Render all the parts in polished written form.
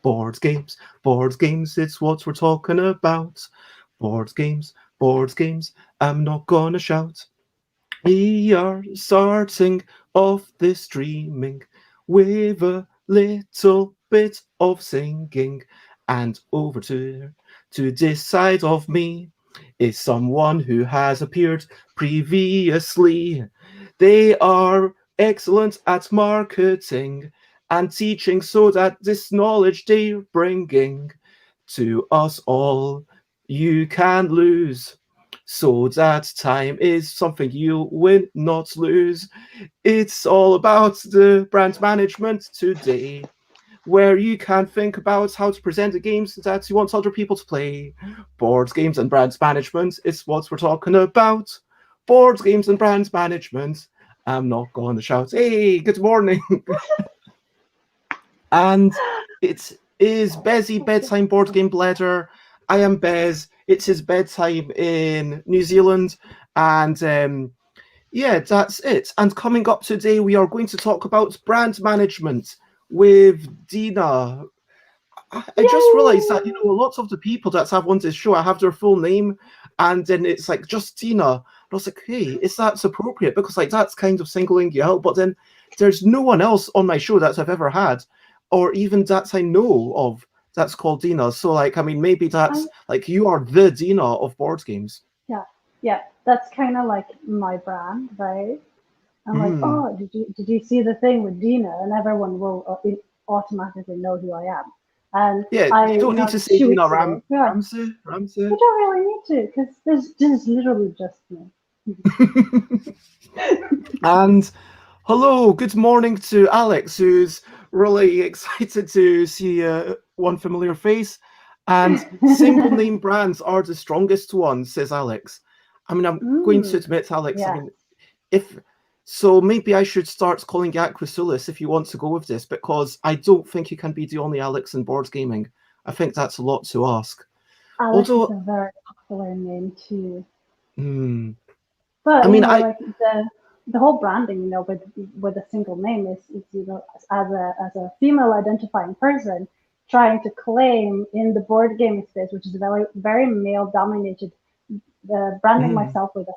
Board games, board games, it's what we're talking about. Board games, I'm not gonna shout. We are starting off this streaming with a little bit of singing, and over to this side of me is someone who has appeared previously. They are excellent at marketing and teaching, so that this knowledge they're bringing to us all you can lose, so that time is something you will not lose. It's all about the brand management today, where you can think about how to present the games that you want other people to play. Board games and brand management is what we're talking about. Board games and brand management. I'm not going to shout, hey, good morning. And it is Bezzy Bedtime Board Game Bladder. I am Bez. It's his bedtime in New Zealand. And yeah, that's it. And coming up today, we are going to talk about brand management with Dina. I just realized that, lots of the people that have on this show, I have their full name, and then it's like just Dina. And I was like, hey, is that appropriate? Because like that's kind of singling you out. But then there's no one else on my show that I've ever had, or even that I know of, that's called Dina. So like, I mean, maybe that's like you are the Dina of board games. Yeah, that's kind of like my brand, right? I'm like, oh, did you see the thing with Dina? And everyone will automatically know who I am. And Yeah, I, you don't need to say 2 Dina weeks ago, yeah, Ramsey. you don't really need to, because this is literally just me. And hello, good morning to Alex, who's really excited to see one familiar face. And single name brands are the strongest ones, says Alex. I mean, I'm going to admit, Alex, I Yeah. mean, if so, maybe I should start calling you Aquasulis if you want to go with this, because I don't think you can be the only Alex in board gaming. I think that's a lot to ask. Alex is Although, a very popular name too. hmm, I But mean, I like the whole branding, with a single name is as a female identifying person trying to claim in the board gaming space, which is a very very male dominated. The branding myself with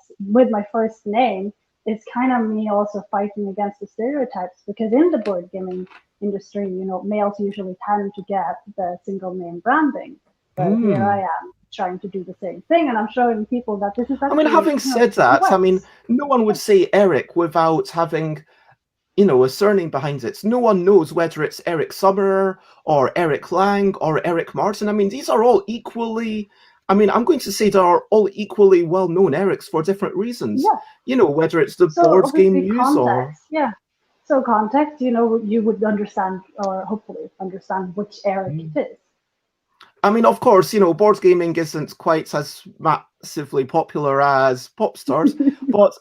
my first name is kind of me also fighting against the stereotypes, because in the board gaming industry, males usually tend to get the single name branding, but here I am trying to do the same thing, and I'm showing people that this is I mean, actually, having said it that, I mean, works. no one would say Eric without having, a surname behind it. No one knows whether it's Eric Summerer or Eric Lang or Eric Martin. I mean, these are all equally, I mean, I'm going to say they are all equally well-known Erics for different reasons. Yeah. Whether it's the So board game obviously news or... context, yeah. So context, you would understand, or hopefully understand, which Eric it is. I mean, of course, board gaming isn't quite as massively popular as pop stars, but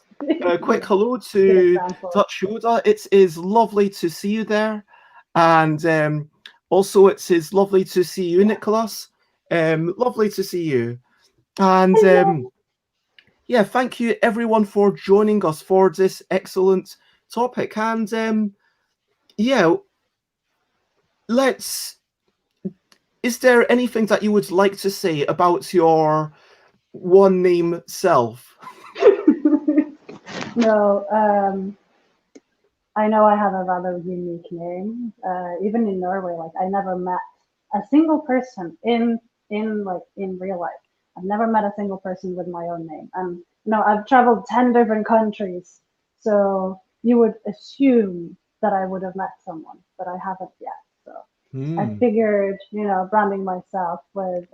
quick hello to Dutch Yoda. It is lovely to see you there. And also, it is lovely to see you, Nicholas. Lovely to see you. And yeah, thank you everyone for joining us for this excellent topic. And yeah, is there anything that you would like to say about your one name self? No, I know I have a rather unique name. Even in Norway, like I never met a single person in real life. I've never met a single person with my own name. And I've traveled 10 different countries, so you would assume that I would have met someone, but I haven't yet. So I figured, branding myself with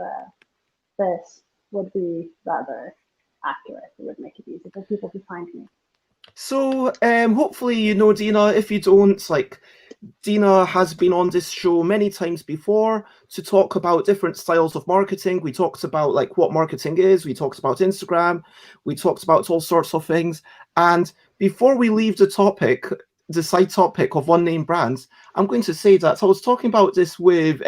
this would be rather accurate. It would make it easy for people to find me. So hopefully you know Dina. If you don't, like, Dina has been on this show many times before to talk about different styles of marketing. We talked about like what marketing is. We talked about Instagram. We talked about all sorts of things. And before we leave the topic, the side topic of unnamed brands, I'm going to say that I was talking about this with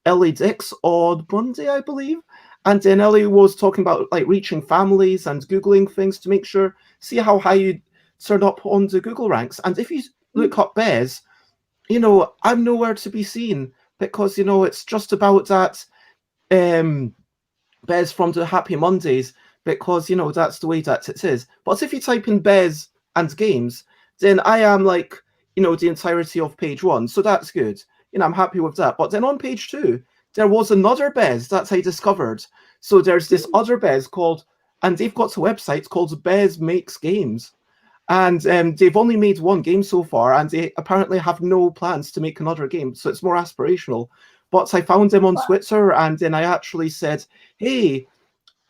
Ellie Dix on Monday, I believe. And then Ellie was talking about like reaching families and Googling things to make sure, see how high you turn up on the Google ranks. And if you look up Bez, I'm nowhere to be seen because, it's just about that Bez from the Happy Mondays because, that's the way that it is. But if you type in Bez and games, then I am like, the entirety of page 1. So that's good. I'm happy with that. But then on page 2, there was another Bez that I discovered. So there's this other Bez called, and they've got a website called Bez Makes Games. And they've only made one game so far, and they apparently have no plans to make another game. So it's more aspirational. But I found them on Twitter, and then I actually said, hey,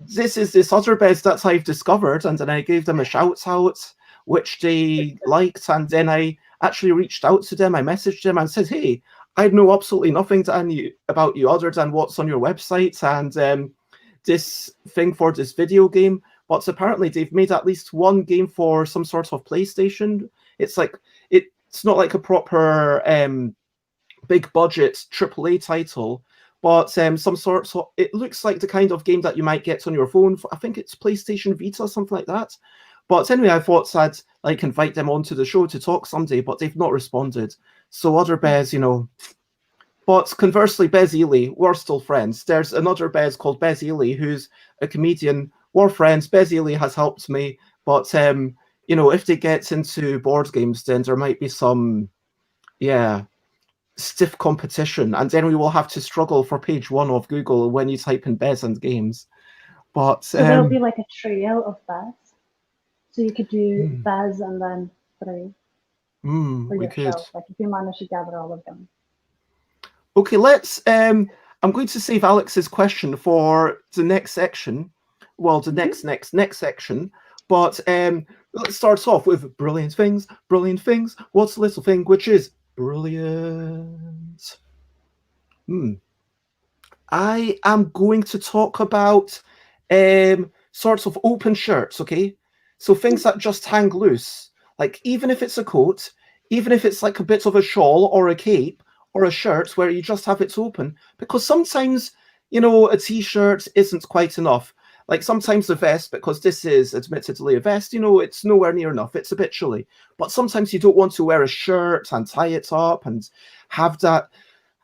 this is this other Bez that I've discovered. And then I gave them a shout out, which they liked. And then I actually reached out to them. I messaged them and said, hey, I know absolutely nothing about you other than what's on your website and this thing for this video game. But apparently they've made at least one game for some sort of PlayStation. It's not like a proper big budget AAA title, but some sort of, it looks like the kind of game that you might get on your phone. I think it's PlayStation Vita, something like that. But anyway, I thought I'd like invite them onto the show to talk someday, but they've not responded. So other Bez, But conversely, Bez Ely, we're still friends. There's another Bez called Bez Ely, who's a comedian. We're friends. Bez Ely has helped me. But, if they get into board games, then there might be some, stiff competition. And then we will have to struggle for page 1 of Google when you type in Bez and games. But so there'll be like a trio of Bez. So you could do Bez and then 3 for your show. Like if you manage to gather all of them. Okay, let's. I'm going to save Alex's question for the next section. Well, the next section. But let's start off with brilliant things. Brilliant things. What's the little thing which is brilliant? I am going to talk about sorts of open shirts. Okay, so things that just hang loose. Like even if it's a coat, even if it's like a bit of a shawl or a cape, or a shirt where you just have it open, because sometimes, a t-shirt isn't quite enough. Like sometimes the vest, because this is admittedly a vest, it's nowhere near enough. It's a bit chilly. But sometimes you don't want to wear a shirt and tie it up and have that.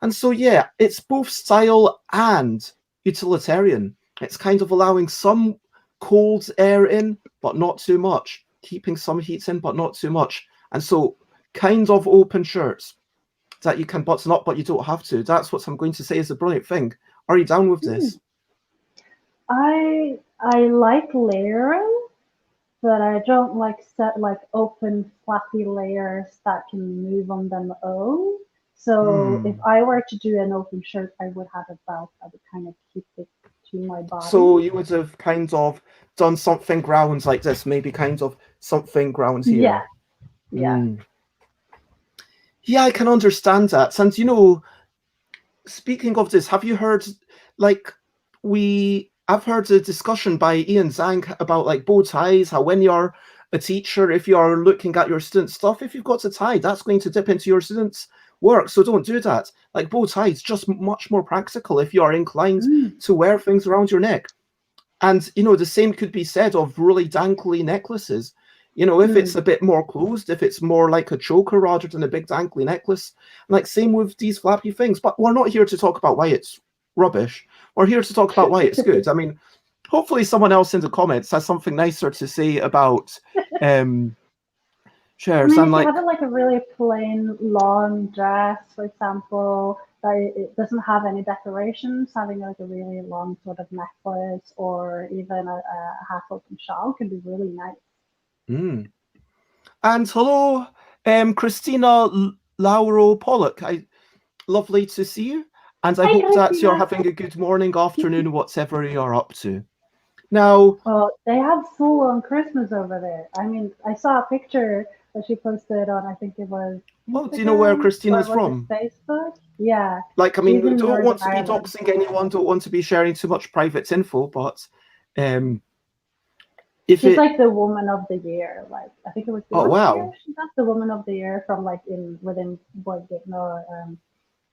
And so, it's both style and utilitarian. It's kind of allowing some cold air in, but not too much. Keeping some heat in, but not too much. And so kind of open shirts that you can button up, but you don't have to. That's what I'm going to say is a brilliant thing. Are you down with this? I like layering, but I don't like open flappy layers that can move on their own. So if I were to do an open shirt, I would have a belt that would kind of keep it to my body. So you would have kind of done something round like this, maybe kind of something round here. Yeah. Yeah, I can understand that. And speaking of this, have you heard I've heard a discussion by Ian Zhang about like bow ties, how when you're a teacher, if you're looking at your students' stuff, if you've got a tie, that's going to dip into your students' work. So don't do that. Like bow ties, just much more practical if you are inclined to wear things around your neck. And, the same could be said of really dangly necklaces. If it's a bit more closed, if it's more like a choker rather than a big dangly necklace, like same with these flappy things. But we're not here to talk about why it's rubbish. We're here to talk about why it's good. I mean, hopefully someone else in the comments has something nicer to say about chairs. I mean, and if you have like a really plain long dress, for example, that it doesn't have any decorations, having like a really long sort of necklace or even a half-open shawl can be really nice. And hello, Christina Lauro Pollock. Lovely to see you. And I hope that you're having a good morning, afternoon, whatever you're up to. Now, well, they have full-on Christmas over there. I mean, I saw a picture that she posted on, I think it was Instagram, do you know where Christina's from? Facebook? Yeah. Like, I mean, we don't want to be doxing anyone, don't want to be sharing too much private info, but If She's it, like the woman of the year. Like I think it was oh last year wow. she got the woman of the year from like in within board game or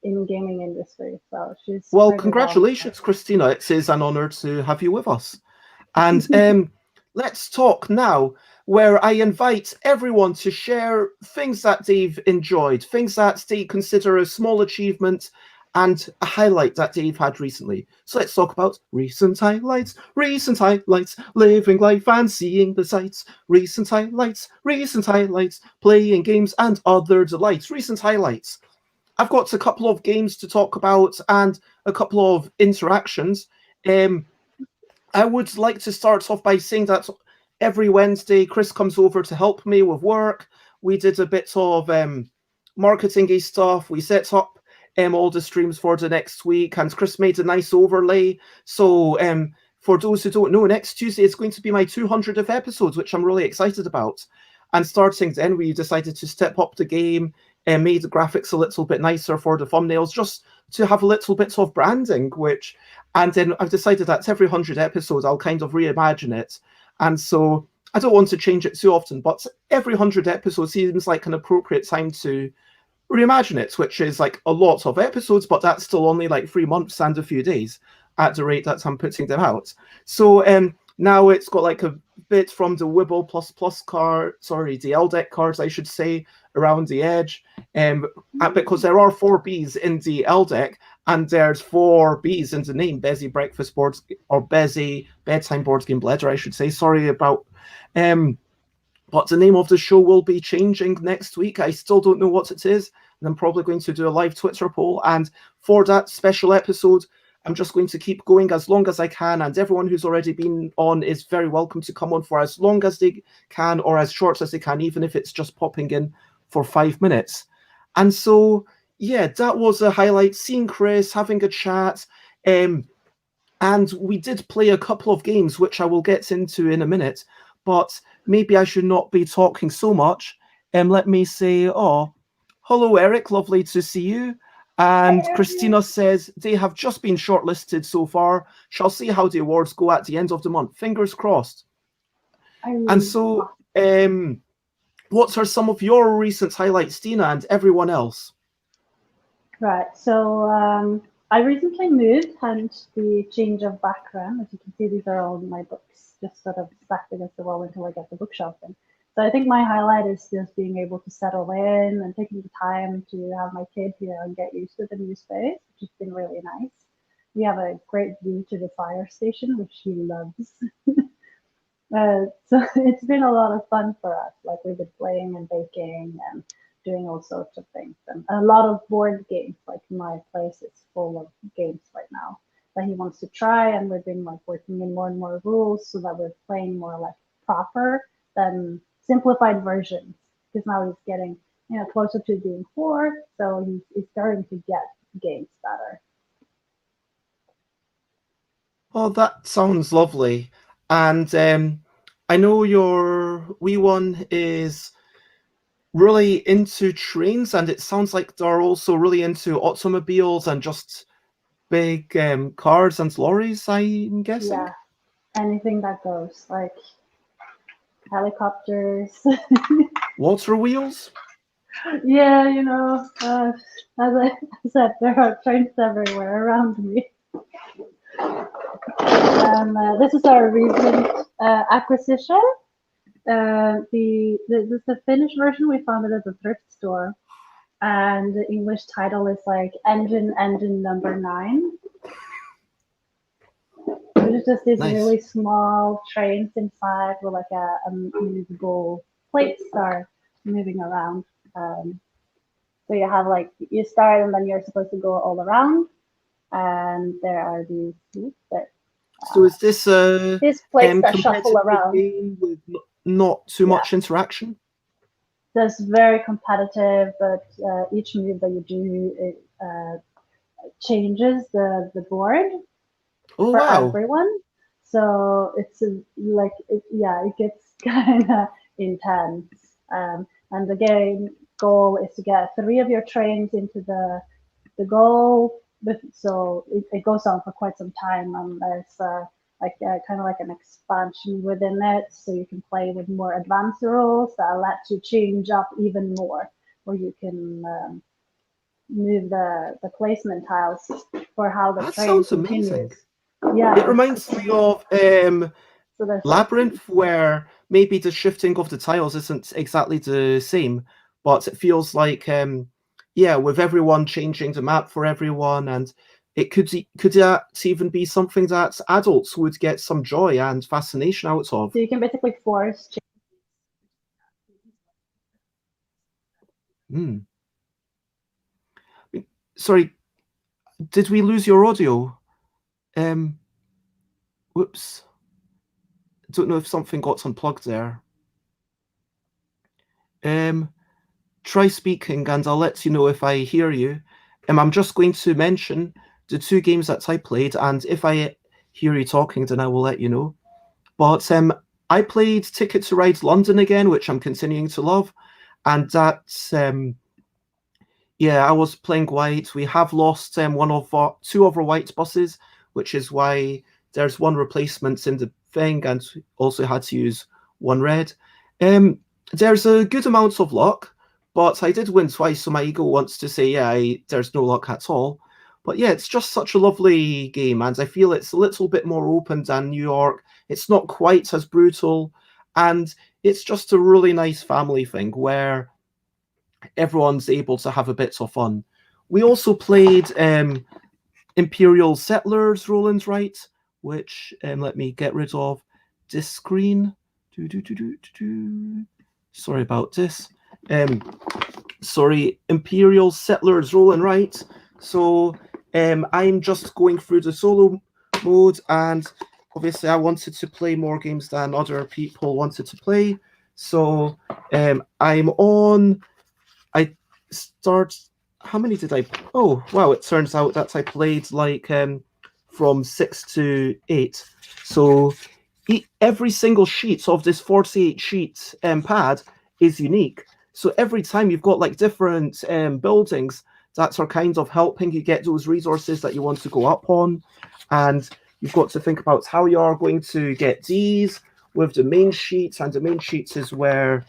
in gaming industry. So she's Well, pretty well congratulations, Christina. It is an honor to have you with us. And deserved. let's talk now, where I invite everyone to share things that they've enjoyed, things that they consider a small achievement, and a highlight that they've had recently. So let's talk about recent highlights, living life and seeing the sights, recent highlights, playing games and other delights, recent highlights. I've got a couple of games to talk about and a couple of interactions. Um, I would like to start off by saying that every Wednesday, Chris comes over to help me with work. We did a bit of marketing stuff. We set up all the streams for the next week, and Chris made a nice overlay. So, for those who don't know, next Tuesday is going to be my 200th episode, which I'm really excited about. And starting then, we decided to step up the game and made the graphics a little bit nicer for the thumbnails, just to have a little bit of branding, which and then I've decided that every 100 episodes, I'll kind of reimagine it. And so I don't want to change it too often, but every 100 episodes seems like an appropriate time to reimagine it, which is like a lot of episodes, but that's still only like 3 months and a few days at the rate that I'm putting them out. So now it's got like a bit from the Wibble plus plus card, sorry, the L deck cards, I should say, around the edge. Because there are 4 Bs in the L deck, and there's 4 Bs in the name, Bezzy Breakfast Boards, or Bezzy Bedtime Boards Game Bledder, I should say. Sorry about but the name of the show will be changing next week. I still don't know what it is, and I'm probably going to do a live Twitter poll. And for that special episode, I'm just going to keep going as long as I can. And everyone who's already been on is very welcome to come on for as long as they can or as short as they can, even if it's just popping in for 5 minutes. And so, yeah, that was a highlight. Seeing Chris, having a chat. And we did play a couple of games, which I will get into in a minute, but maybe I should not be talking so much. Let me say, oh, hello, Eric, lovely to see you. And Christina says they have just been shortlisted so far. Shall see how the awards go at the end of the month. Fingers crossed. I And mean, so, what are some of your recent highlights, Dina, and everyone else? right. So I recently moved, hence the change of background. As you can see, these are all my books, just sort of stacked against the wall until I get the bookshelf in. So I think my highlight is just being able to settle in and taking the time to have my kid here and get used to the new space, which has been really nice. We have a great view to the fire station, which she loves. So it's been a lot of fun for us. Like we've been playing and baking and doing all sorts of things, and a lot of board games. Like my place is full of games right now that he wants to try, and we've been like working in more and more rules so that we're playing more like proper than simplified versions. Because now he's getting closer to being 4, so he's starting to get games better. Oh, that sounds lovely. And I know your wee one is really into trains, and it sounds like they're also really into automobiles and just big cars and lorries, I'm guessing. Yeah, anything that goes, like helicopters. Water wheels? Yeah, as I said, there are trains everywhere around me. This is our recent acquisition. This is the Finnish version. We found it at the thrift store, and the English title is like Engine Number 9. There's just these Nice. really small trains inside with like a movable plates are moving around. So you have like you start and then you're supposed to go all around, and there are So is this a these plates that shuffle competitive around. game with not too Yeah, much interaction? that's very competitive, but each move that you do it changes the board Oh for wow. everyone. So it's yeah, it gets kind of intense. And the game goal is to get 3 of your trains into the goal. So it goes on for quite some time. And there's like kind of like an expansion within it, so you can play with more advanced rules that let you change up even more, where you can move the placement tiles for how the That train sounds continues. amazing. Yeah, It reminds me of so there's like Labyrinth, where maybe the shifting of the tiles isn't exactly the same, but it feels like yeah, with everyone changing the map for everyone, and it could that even be something that adults would get some joy and fascination out of. so you can basically force change. Hmm. Sorry, did we lose your audio? Whoops. Don't know if something got unplugged there. Um, Try speaking and I'll let you know if I hear you. I'm just going to mention the two games that I played, and if I hear you talking, then I will let you know. But I played Ticket to Ride London again, which I'm continuing to love, and that's yeah, I was playing white. We have lost two of our white buses, which is why there's one replacement in the thing, and also had to use one red. Um, there's a good amount of luck, but I did win twice, so my ego wants to say, yeah, there's no luck at all. But yeah, it's just such a lovely game, and I feel it's a little bit more open than New York. It's not quite as brutal, and it's just a really nice family thing where everyone's able to have a bit of fun. We also played Imperial Settlers, Roland's right, which let me get rid of this screen. Sorry about this. Sorry, Imperial Settlers, Roland right. So I'm just going through the solo mode, and obviously I wanted to play more games than other people wanted to play. So I'm on. I start. How many did I? Oh wow! It turns out that I played like from 6 to 8. So every single sheet of this 48 sheet pad is unique. So every time you've got like different buildings that are kind of helping you get those resources that you want to go up on, and you've got to think about how you are going to get these with the main sheets, and the main sheets is where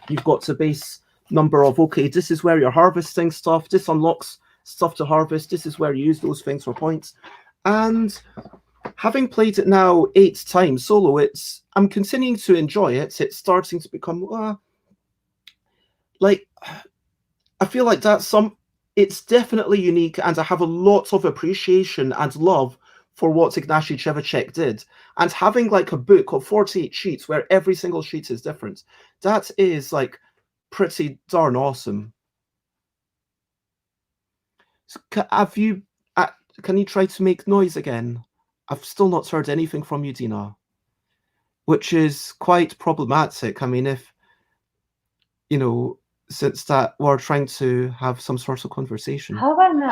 you've got to base number of, okay, this is where you're harvesting stuff, this unlocks stuff to harvest, this is where you use those things for points. And having played it now 8 times solo, I'm continuing to enjoy it. It's starting to become like, I feel like it's definitely unique, and I have a lot of appreciation and love for what Ignacy Trzewiczek did. And having like a book of 48 sheets where every single sheet is different, that is like pretty darn awesome. So can you try to make noise again? I've still not heard anything from you, Dina, which is quite problematic. I mean, if, since that we're trying to have some sort of conversation. How about now?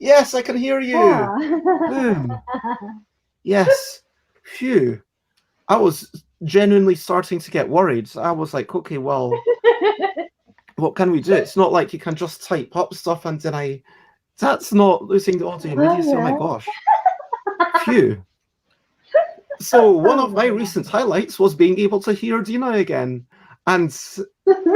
Yes, I can hear you. Boom. Yes. Phew. I was genuinely starting to get worried. I was like, okay, well, what can we do? It's not like you can just type up stuff and then that's not losing the audio immediately. Oh my gosh. Phew. So one of my recent highlights was being able to hear Dina again. And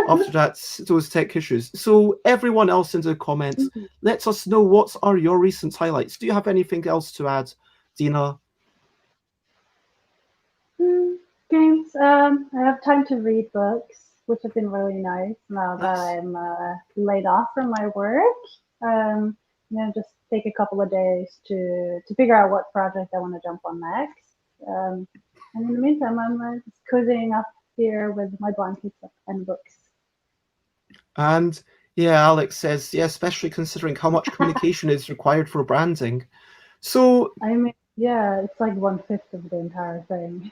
after that, those tech issues. So everyone else in the comments, let us know what are your recent highlights. Do you have anything else to add, Dina? Games. I have time to read books, which have been really nice now that I'm laid off from my work. Just take a couple of days to figure out what project I want to jump on next. And in the meantime, I'm just cozying up here with my blankets and books. And yeah, Alex says, yeah, especially considering how much communication is required for branding. So I mean, yeah, it's like 1/5 of the entire thing.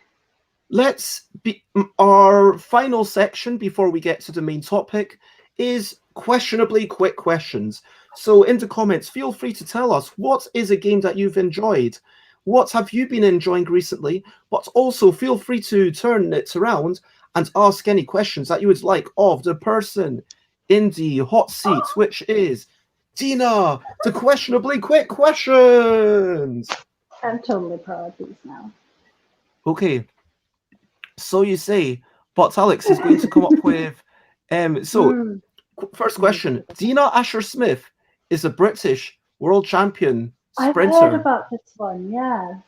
Our final section before we get to the main topic is questionably quick questions. So in the comments, feel free to tell us, what is a game that you've enjoyed? What have you been enjoying recently? But also feel free to turn it around and ask any questions that you would like of the person in the hot seat, which is Dina, the questionably quick questions. I'm totally pro at these now. Okay, so you say, but Alex is going to come up with. So, Mm, first mm, question: Dina Asher-Smith is a British world champion I've heard sprinter. about this one, yes.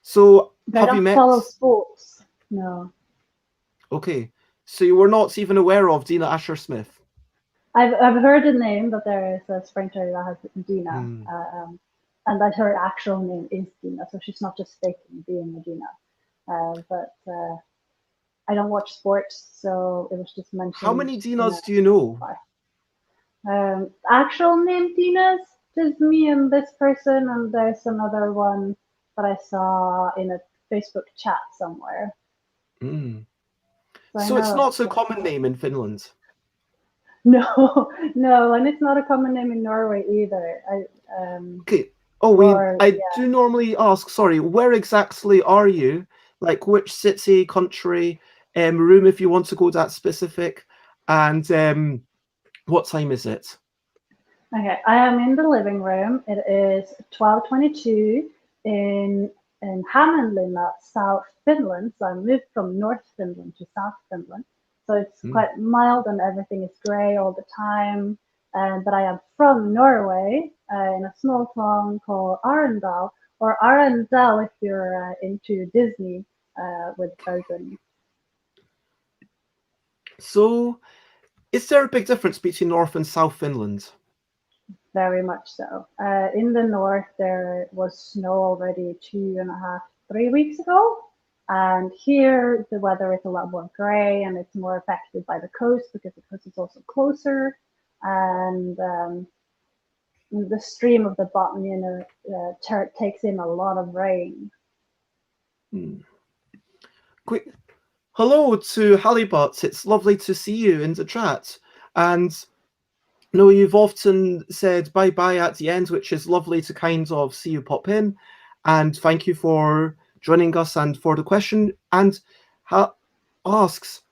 So, But I have you don't met? follow sports. No. Okay, so you were not even aware of Dina Asher-Smith. I've heard the name, but there is a sprinter that has Dina. Hmm. And that her actual name is Dina, so she's not just faking being a Dina. But I don't watch sports, so it was just How mentioned many in a Dinas do you know? reply. Actual name Dina's just me and this person, and there's another one that I saw in a Facebook chat somewhere. Hmm. So I So it's know not a like common name in Finland. no, no, and it's not a common name in Norway either. Okay. Oh, Or I yeah, do normally ask, sorry, where exactly are you? Like which city, country, room if you want to go that specific, and what time is it? okay. I am in the living room. It is 12:22 in in Hämeenlinna, South Finland. So I moved from North Finland to South Finland. So it's Hmm. quite mild and everything is grey all the time. But I am from Norway, in a small town called Arendal, or Arendal if you're into Disney with Frozen. So is there a big difference between North and South Finland? Very much so. In the north, there was snow already 2.5, 3 weeks ago. And here, the weather is a lot more gray and it's more affected by the coast because the coast is also closer. And the stream of the Botnia takes in a lot of rain. Hmm. Quick, hello to Halibut. It's lovely to see you in the chat. And no, you've often said bye bye at the end, which is lovely to kind of see you pop in. And thank you for joining us and for the question. And asks,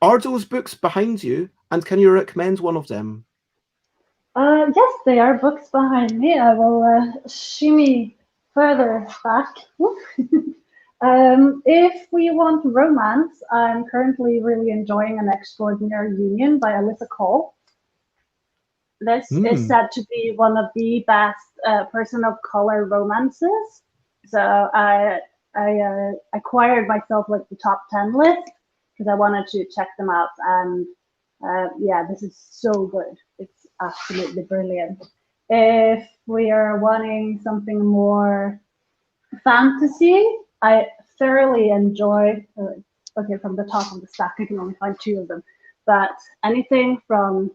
are those books behind you? And can you recommend one of them? Yes, they are books behind me. I will shimmy further back. If we want romance, I'm currently really enjoying An Extraordinary Union by Alyssa Cole. This is Hmm. said to be one of the best person of color romances. So I acquired myself like the top 10 list because I wanted to check them out. And yeah, this is so good. It's absolutely brilliant. If we are wanting something more fantasy, I thoroughly enjoy. Okay, from the top of the stack, I can only find two of them. But anything from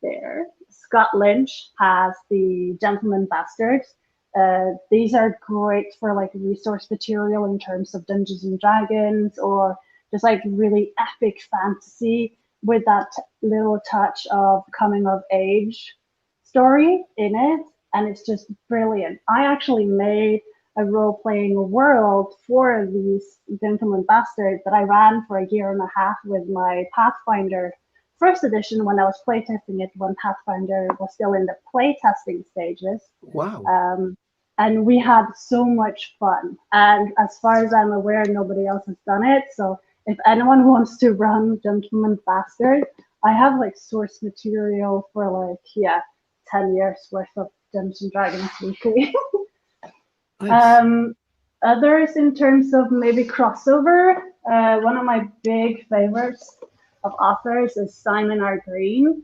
there. Scott Lynch has the Gentleman Bastards. These are great for like resource material in terms of Dungeons and Dragons or just like really epic fantasy with that little touch of coming of age story in it. And it's just brilliant. I actually made a role playing world for these Gentleman Bastards that I ran for a year and a half with my Pathfinder first edition when I was playtesting it when Pathfinder was still in the playtesting stages. Wow. Um, and we had so much fun. And as far as I'm aware, nobody else has done it. So if anyone wants to run Gentleman Bastard, I have like source material for like, yeah, 10 years worth of Dungeons and Dragons weekly. Nice. um, Others in terms of maybe crossover, one of my big favorites of authors is Simon R. Green.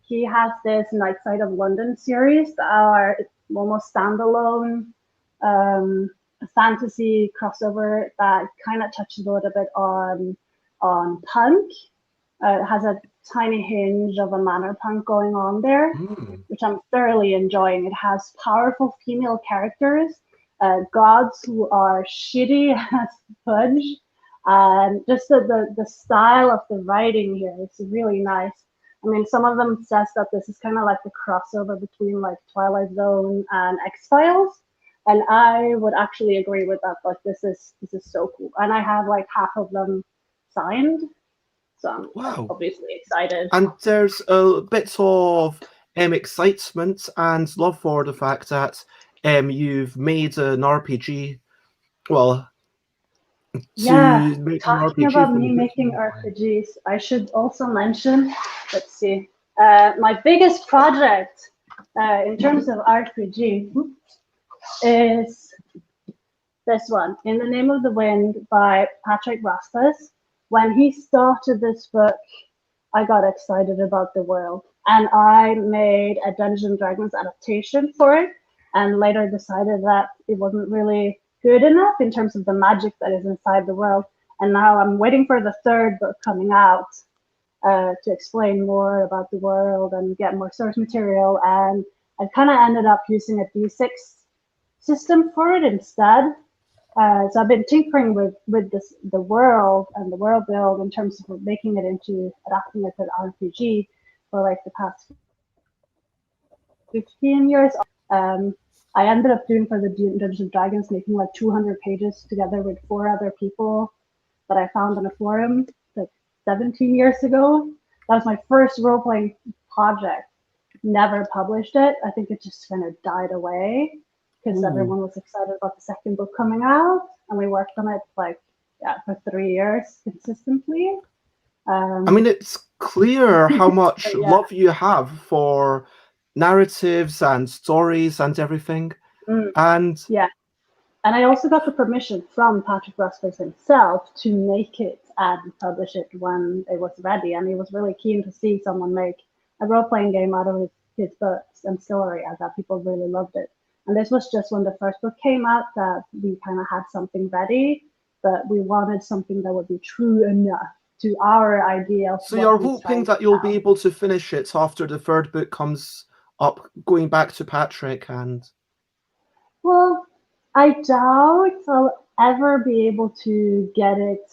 He has this Night Side of London series that are almost standalone fantasy crossover that kind of touches a little bit on punk. It has a tiny hinge of a manor punk going on there, Hmm. which I'm thoroughly enjoying. It has powerful female characters, gods who are shitty as fudge, and just the style of the writing here is really nice. I mean, some of them says that this is kind of like the crossover between like Twilight Zone and X Files, and I would actually agree with that. Like, this is so cool, and I have like half of them signed, so I'm like Wow. obviously excited. And there's a bit of excitement and love for the fact that you've made an RPG. Well, Yeah, to make an talking RPG about from the me books making online. RPGs, I should also mention, let's see, my biggest project in terms of RPG is this one, In the Name of the Wind by Patrick Rothfuss. When he started this book, I got excited about the world, and I made a Dungeons and Dragons adaptation for it, and later decided that it wasn't really good enough in terms of the magic that is inside the world. And now I'm waiting for the third book coming out to explain more about the world and get more source material. And I kind of ended up using a D6 system for it instead. So I've been tinkering with the world and the world build in terms of making it into adapting it to an RPG for like the past 15 years. I ended up doing for the Dungeons and Dragons, making like 200 pages together with 4 other people that I found on a forum like 17 years ago. That was my first role playing project. Never published it. I think it just kind of died away because Ooh. everyone was excited about the second book coming out, and we worked on it like for 3 years consistently. I mean, Um, it's clear how much but yeah, love you have for narratives and stories and everything. mm, And yeah. And I also got the permission from Patrick Rothfuss himself to make it and publish it when it was ready. And he was really keen to see someone make a role playing game out of his books and story, as that people really loved it. And this was just when the first book came out that we kind of had something ready, but we wanted something that would be true enough to our idea of so what you're he's hoping trying to that you'll be tell. able to finish it after the third book comes up, going back to Patrick and. Well, I doubt I'll ever be able to get it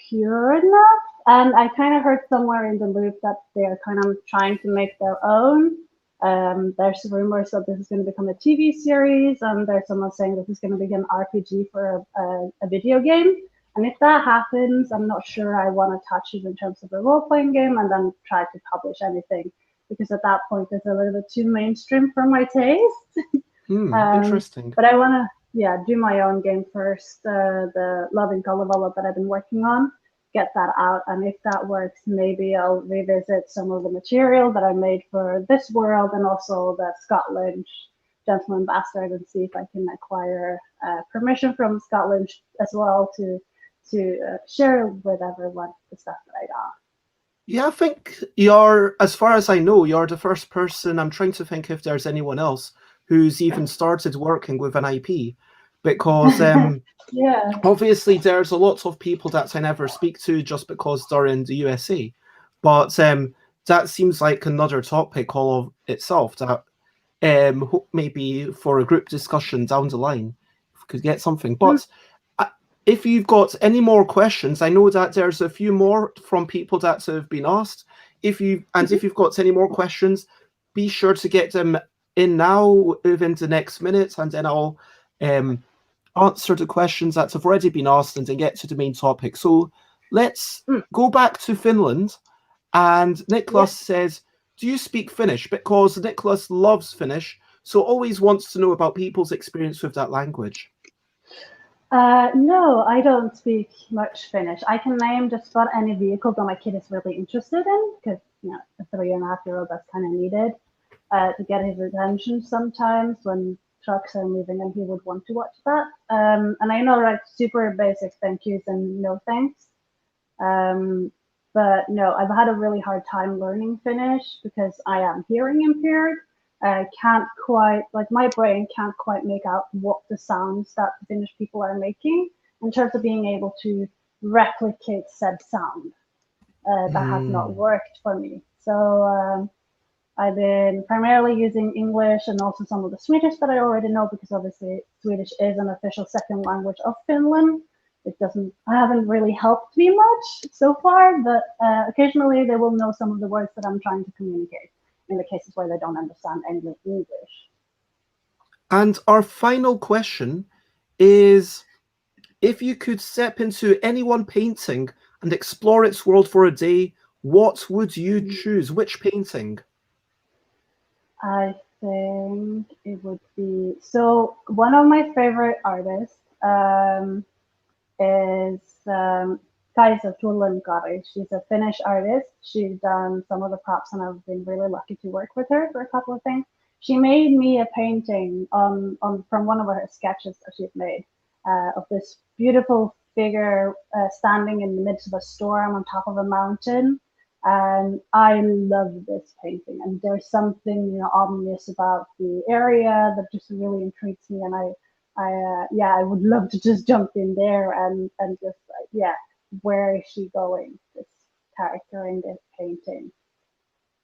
pure enough. And I kind of heard somewhere in the loop that they're kind of trying to make their own. There's rumors that this is going to become a TV series, and there's someone saying this is going to be an RPG for a video game. And if that happens, I'm not sure I want to touch it in terms of a role playing game and then try to publish anything because at that point it's a little bit too mainstream for my taste. Interesting. But I want to, yeah, do my own game first, the Love in Kalewala that I've been working on, get that out. And if that works, maybe I'll revisit some of the material that I made for this world and also the Scotland Gentleman Bastard and see if I can acquire permission from Scotland as well to share with everyone the stuff that I got. Yeah, I think you're, as far as I know, you're the first person. I'm trying to think if there's anyone else who's even started working with an IP, because Yeah. obviously there's a lot of people that I never speak to just because they're in the USA, but that seems like another topic all of itself that hope maybe for a group discussion down the line if we could get something. Mm, But if you've got any more questions, I know that there's a few more from people that have been asked. If you've got any more questions, be sure to get them in now within the next minute, and then I'll answer the questions that have already been asked and then get to the main topic. So let's mm, go back to Finland. And yeah. Nicholas says, do you speak Finnish? Because Nicholas loves Finnish, so always wants to know about people's experience with that language. No, I don't speak much Finnish. I can name just about any vehicle that my kid is really interested in because, a 3.5-year-old, that's kind of needed to get his attention sometimes when trucks are moving and he would want to watch that. And I know like super basic thank yous and no thanks. Um, but no, I've had a really hard time learning Finnish because I am hearing impaired. I can't quite, like, my brain can't quite make out what the sounds that the Finnish people are making in terms of being able to replicate said sound. That has not Mm. worked for me. So I've been primarily using English and also some of the Swedish that I already know because obviously Swedish is an official second language of Finland. It doesn't, I haven't really helped me much so far, but occasionally they will know some of the words that I'm trying to communicate in the cases where they don't understand any English. And our final question is, if you could step into any one painting and explore its world for a day, what would you choose? Which painting? I think it would be so. One of my favorite artists is Kaisa Tuulenkari. She's a Finnish artist. She's done some of the props, and I've been really lucky to work with her for a couple of things. She made me a painting on from one of her sketches that she's made of this beautiful figure standing in the midst of a storm on top of a mountain. And I love this painting. And there's something, ominous about the area that just really intrigues me. And yeah, I would love to just jump in there and just yeah, where is she going? This character in this painting,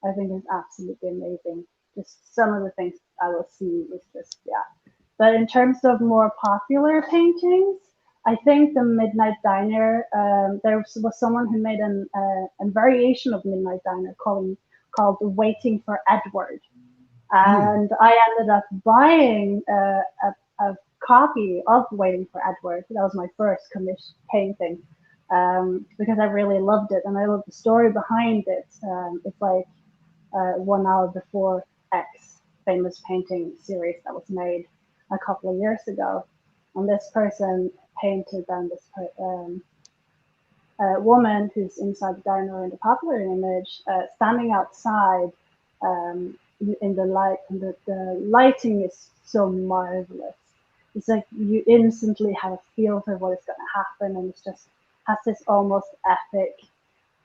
I think is absolutely amazing. Just some of the things I will see is just yeah. But in terms of more popular paintings, I think the Midnight Diner. There was someone who made a variation of Midnight Diner called Waiting for Edward, and I ended up buying a copy of Waiting for Edward. That was my first commission painting because I really loved it and I loved the story behind it. It's like 1 hour before X famous painting series that was made a couple of years ago. And this person painted then this woman who's inside the diner in the popular image, standing outside in the light, and the lighting is so marvelous. It's like you instantly have a feel for what is going to happen, and it's just has this almost epic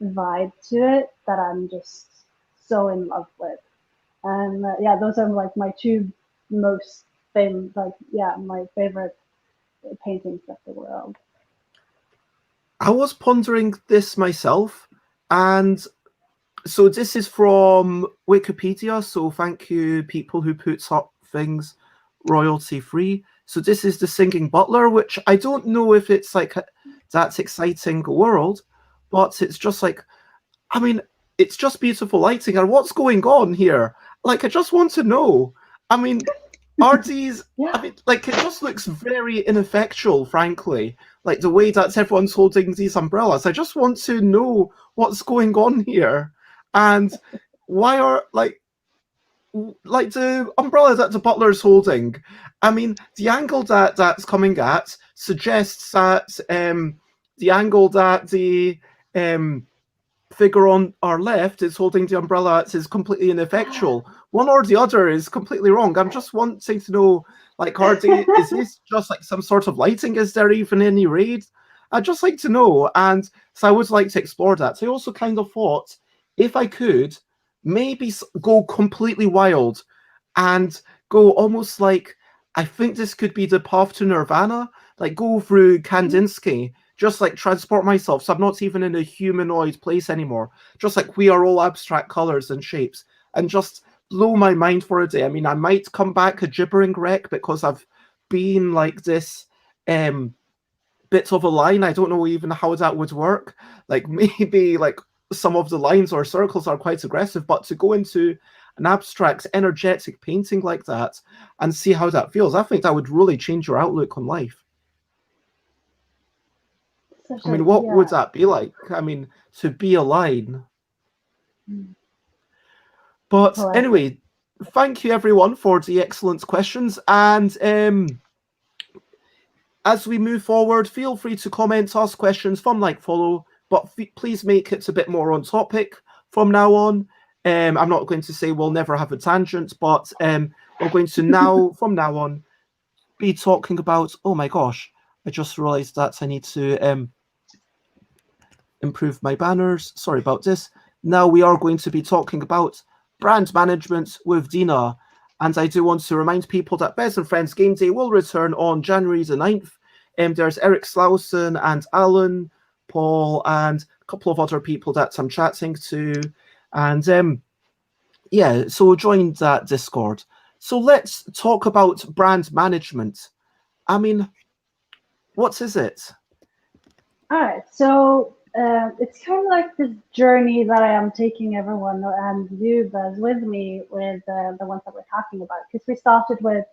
vibe to it that I'm just so in love with. And yeah, those are like my two most famous, like yeah, my favorite paintings of the world. I was pondering this myself, and so this is from Wikipedia, so thank you people who puts up things royalty free. So this is the Singing Butler, which I don't know if it's like that's exciting world, but it's just like, I mean, it's just beautiful lighting. And what's going on here? Like, I just want to know. I mean, are these, Yeah. I mean, like, it just looks very ineffectual, frankly. Like, the way that everyone's holding these umbrellas. I just want to know what's going on here. And why are, like the umbrella that the butler's holding, I mean, the angle that that's coming at suggests that the angle that the figure on our left is holding the umbrella is completely ineffectual. One or the other is completely wrong. I'm just wanting to know, like, is this just like some sort of lighting? Is there even any raid? I'd just like to know, and so I would like to explore that. So I also kind of thought, if I could, maybe go completely wild and go almost like, I think this could be the path to Nirvana, like go through Kandinsky, just like transport myself so I'm not even in a humanoid place anymore, just like we are all abstract colors and shapes, and just blow my mind for a day. I mean, I might come back a gibbering wreck because I've been like this bit of a line. I don't know even how that would work. Like maybe like some of the lines or circles are quite aggressive, but to go into an abstract, energetic painting like that and see how that feels, I think that would really change your outlook on life. I mean, what would that be like? I mean, to be a line. But Poetic. anyway, thank you everyone for the excellent questions. And as we move forward, feel free to comment, ask questions, fun like follow, but please make it a bit more on topic from now on. I'm not going to say we'll never have a tangent, but we're going to from now on, be talking about, oh my gosh, I just realized that I need to improve my banners. Sorry about this. Now we are going to be talking about brand management with Dina. And I do want to remind people that Best and Friends Game Day will return on January the 9th. There's Eric Slauson and Alan, Paul, and a couple of other people that I'm chatting to. And yeah, so join that Discord. So let's talk about brand management. I mean, what is it? All right, so it's kind of like this journey that I am taking everyone and you, Buzz, with me with the ones that we're talking about. Because we started with,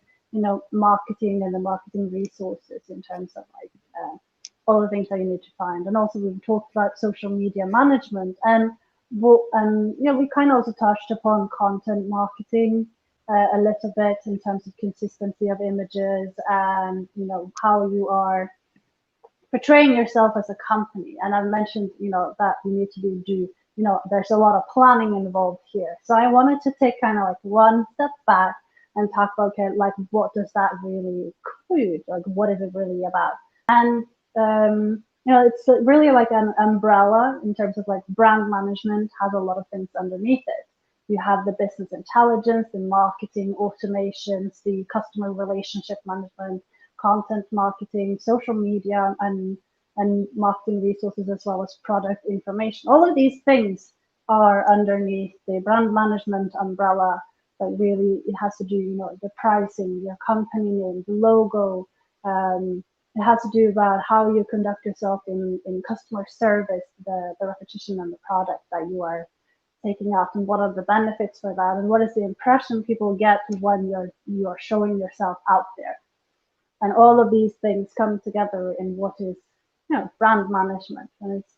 marketing and the marketing resources in terms of like all the things that you need to find, and also we've talked about social media management, and we kind of also touched upon content marketing a little bit in terms of consistency of images and how you are portraying yourself as a company. And I've mentioned that we need to do there's a lot of planning involved here. So I wanted to take kind of like one step back and talk about, okay, like what does that really include? Like what is it really about? And it's really like an umbrella in terms of like brand management has a lot of things underneath it. You have the business intelligence, the marketing automations, the customer relationship management, content marketing, social media, and marketing resources, as well as product information. All of these things are underneath the brand management umbrella. But really, it has to do, the pricing, your company name, the logo. It has to do about how you conduct yourself in customer service, the repetition and the product that you are taking out, and what are the benefits for that, and what is the impression people get when you're showing yourself out there. And all of these things come together in what is brand management. And it's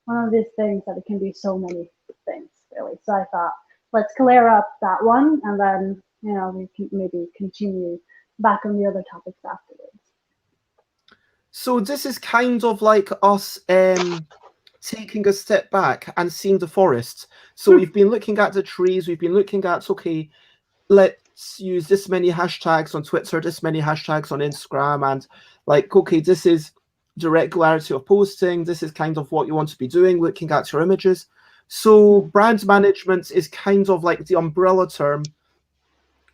one of these things that it can be so many things, really. So I thought, let's clear up that one, and then we can maybe continue back on the other topics afterwards. So this is kind of like us taking a step back and seeing the forest. So we've been looking at the trees, we've been looking at, okay, let's use this many hashtags on Twitter, this many hashtags on Instagram, and like, okay, this is the regularity of posting, this is kind of what you want to be doing, looking at your images. So brand management is kind of like the umbrella term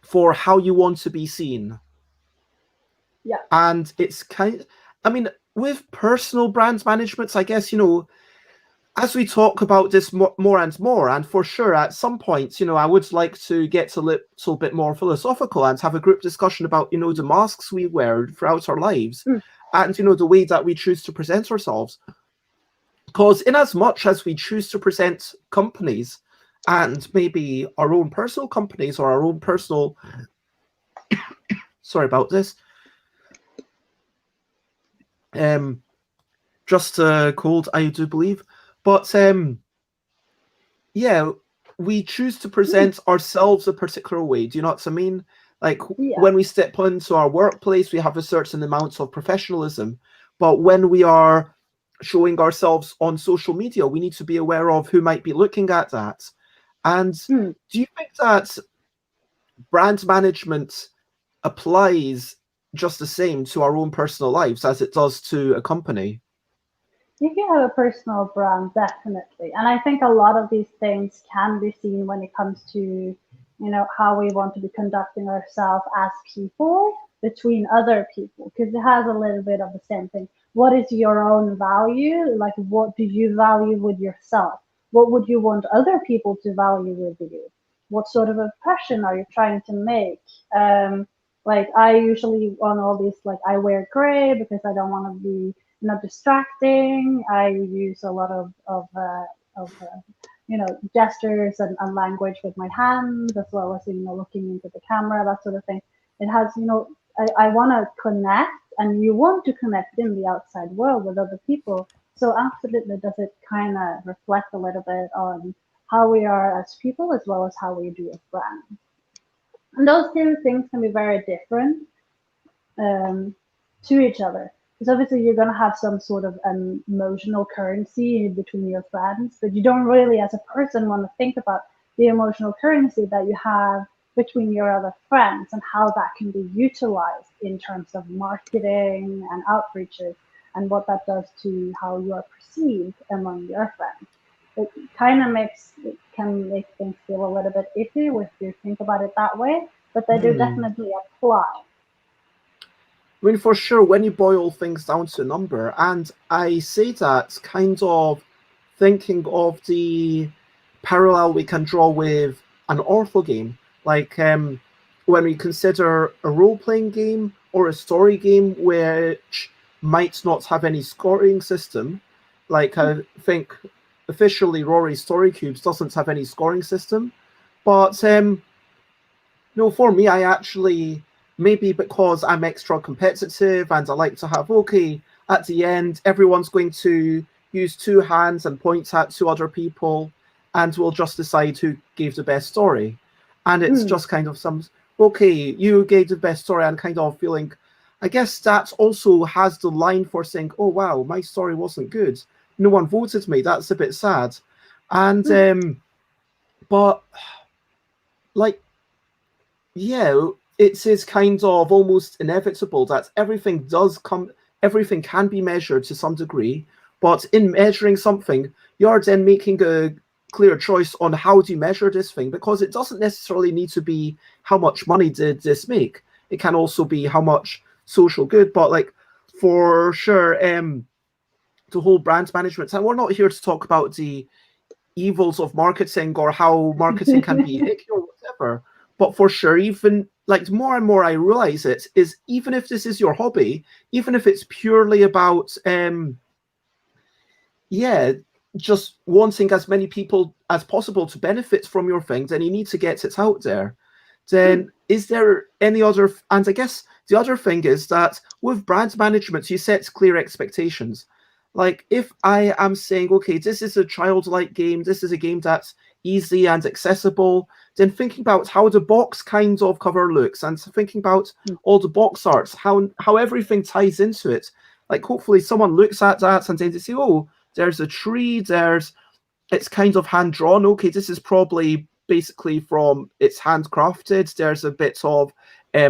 for how you want to be seen. Yeah. And it's with personal brand management, I guess, as we talk about this more and more, and for sure at some point, I would like to get a little bit more philosophical and have a group discussion about, the masks we wear throughout our lives and, the way that we choose to present ourselves. Because in as much as we choose to present companies and maybe our own personal companies or our own personal, sorry about this, just a cold, I do believe. But yeah, we choose to present ourselves a particular way. Do you know what I mean? Like when we step into our workplace, we have a certain amount of professionalism. But when we are showing ourselves on social media, we need to be aware of who might be looking at that. And do you think that brand management applies just the same to our own personal lives as it does to a company? You can have a personal brand, definitely. And I think a lot of these things can be seen when it comes to, how we want to be conducting ourselves as people between other people, because it has a little bit of the same thing. What is your own value? Like, what do you value with yourself? What would you want other people to value with you? What sort of impression are you trying to make? Like, I usually on all these, like, I wear gray because I don't want to be not distracting. I use a lot of gestures and language with my hands, as well as looking into the camera, that sort of thing. It has I want to connect, and you want to connect in the outside world with other people. So absolutely, does it kind of reflect a little bit on how we are as people, as well as how we do as brands. And those two things can be very different to each other. Because obviously you're going to have some sort of emotional currency between your friends, but you don't really, as a person, want to think about the emotional currency that you have between your other friends and how that can be utilized in terms of marketing and outreaches, and what that does to how you are perceived among your friends. It kind of can make things feel a little bit iffy if you think about it that way, but they do definitely apply. I mean, for sure, when you boil things down to a number, and I say that kind of thinking of the parallel we can draw with an ortho game, like when we consider a role-playing game or a story game which might not have any scoring system. Like I think officially Rory's Story Cubes doesn't have any scoring system, but no, for me, I actually, maybe because I'm extra competitive and I like to have, okay, at the end, everyone's going to use two hands and point at two other people, and we'll just decide who gave the best story. And it's just kind of Okay, you gave the best story and kind of feeling, I guess that also has the line for saying, oh wow, my story wasn't good. No one voted me. That's a bit sad. And Mm, but like yeah, it is kind of almost inevitable that everything can be measured to some degree, but in measuring something, you're then making a clear choice on how do you measure this thing, because it doesn't necessarily need to be how much money did this make. It can also be how much social good, but like for sure, the whole brand management, and we're not here to talk about the evils of marketing or how marketing can be icky or whatever. But for sure, even like more and more I realize it is, even if this is your hobby, even if it's purely about yeah, just wanting as many people as possible to benefit from your thing, then you need to get it out there. mm, Then is there any other, and I guess the other thing is that with brand management, you set clear expectations. Like if I am saying, okay, this is a childlike game, this is a game that's easy and accessible, then thinking about how the box kind of cover looks and thinking about mm, all the box arts, how everything ties into it. Like hopefully someone looks at that and then they say, oh, there's a tree, it's kind of hand drawn. Okay, this is probably basically from it's handcrafted. There's a bit of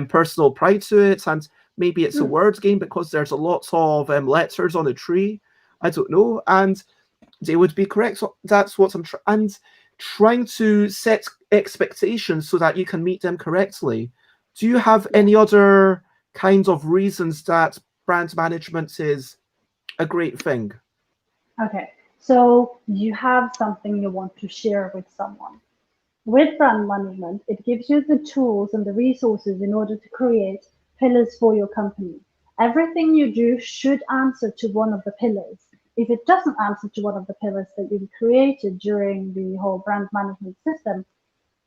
personal pride to it, and maybe it's a mm. word game because there's a lot of letters on a tree. I don't know, and they would be correct. So that's what and trying to set expectations so that you can meet them correctly. Do you have Yeah. any other kinds of reasons that brand management is a great thing? Okay. So you have something you want to share with someone. With brand management, it gives you the tools and the resources in order to create pillars for your company. Everything you do should answer to one of the pillars. If it doesn't answer to one of the pillars that you created during the whole brand management system,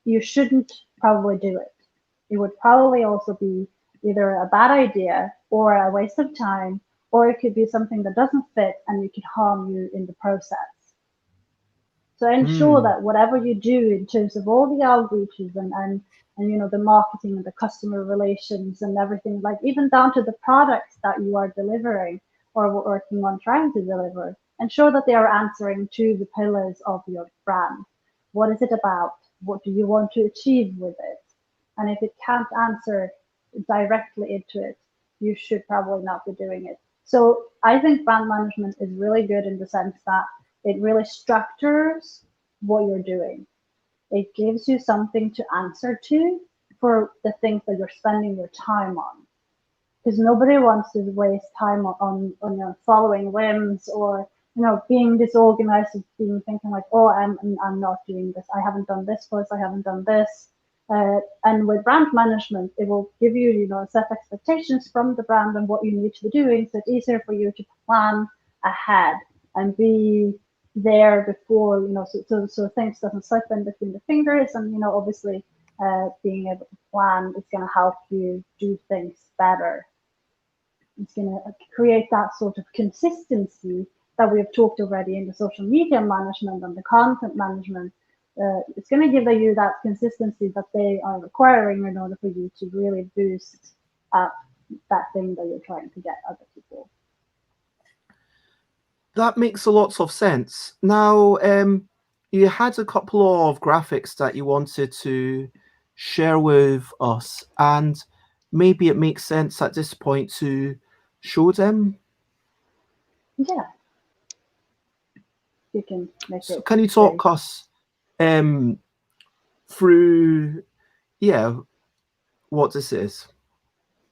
you shouldn't probably do it. It would probably also be either a bad idea or a waste of time, or it could be something that doesn't fit and it could harm you in the process. So ensure Hmm. that whatever you do in terms of all the outreaches and the marketing and the customer relations and everything, like even down to the products that you are delivering or working on trying to deliver, ensure that they are answering to the pillars of your brand. What is it about? What do you want to achieve with it? And if it can't answer directly into it, you should probably not be doing it. So I think brand management is really good in the sense that it really structures what you're doing. It gives you something to answer to for the things that you're spending your time on. Because nobody wants to waste time on following whims or being disorganized and being thinking like, oh, I'm not doing this. I haven't done this first. I haven't done this. And with brand management, it will give you set expectations from the brand and what you need to be doing, so it's easier for you to plan ahead and be there before so things doesn't slip in between the fingers, and obviously being able to plan is going to help you do things better. It's going to create that sort of consistency that we have talked already in the social media management and the content management. It's going to give you that consistency that they are requiring in order for you to really boost up that thing that you're trying to get other people. That makes a lot of sense. Now, you had a couple of graphics that you wanted to share with us, and maybe it makes sense at this point to show them. Yeah, you can make So, it can you big. talk us um, through, yeah, what this is?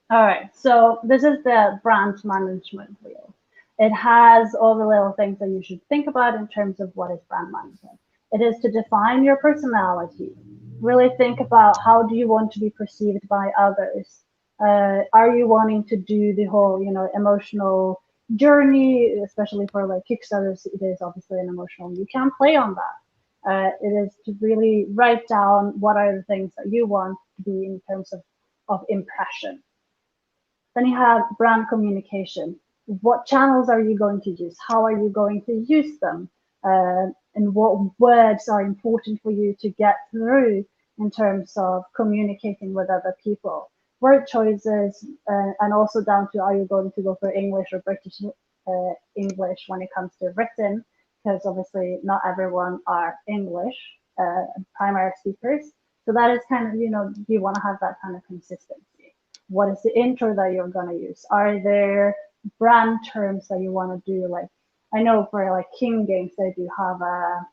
All right, so this is the brand management wheel. It has all the little things that you should think about in terms of what is brand management. It is to define your personality. Really think about how do you want to be perceived by others. Are you wanting to do the whole, emotional journey, especially for like Kickstarters? It is obviously an emotional. You can play on that. It is to really write down what are the things that you want to be in terms of impression. Then you have brand communication. What channels are you going to use? How are you going to use them? And what words are important for you to get through in terms of communicating with other people. Word choices, and also down to, are you going to go for English or British English when it comes to written, because obviously not everyone are English primary speakers. So that is kind of, you want to have that kind of consistency. What is the intro that you're going to use? Are there brand terms that you want to do? Like, I know for like King Games, they do have a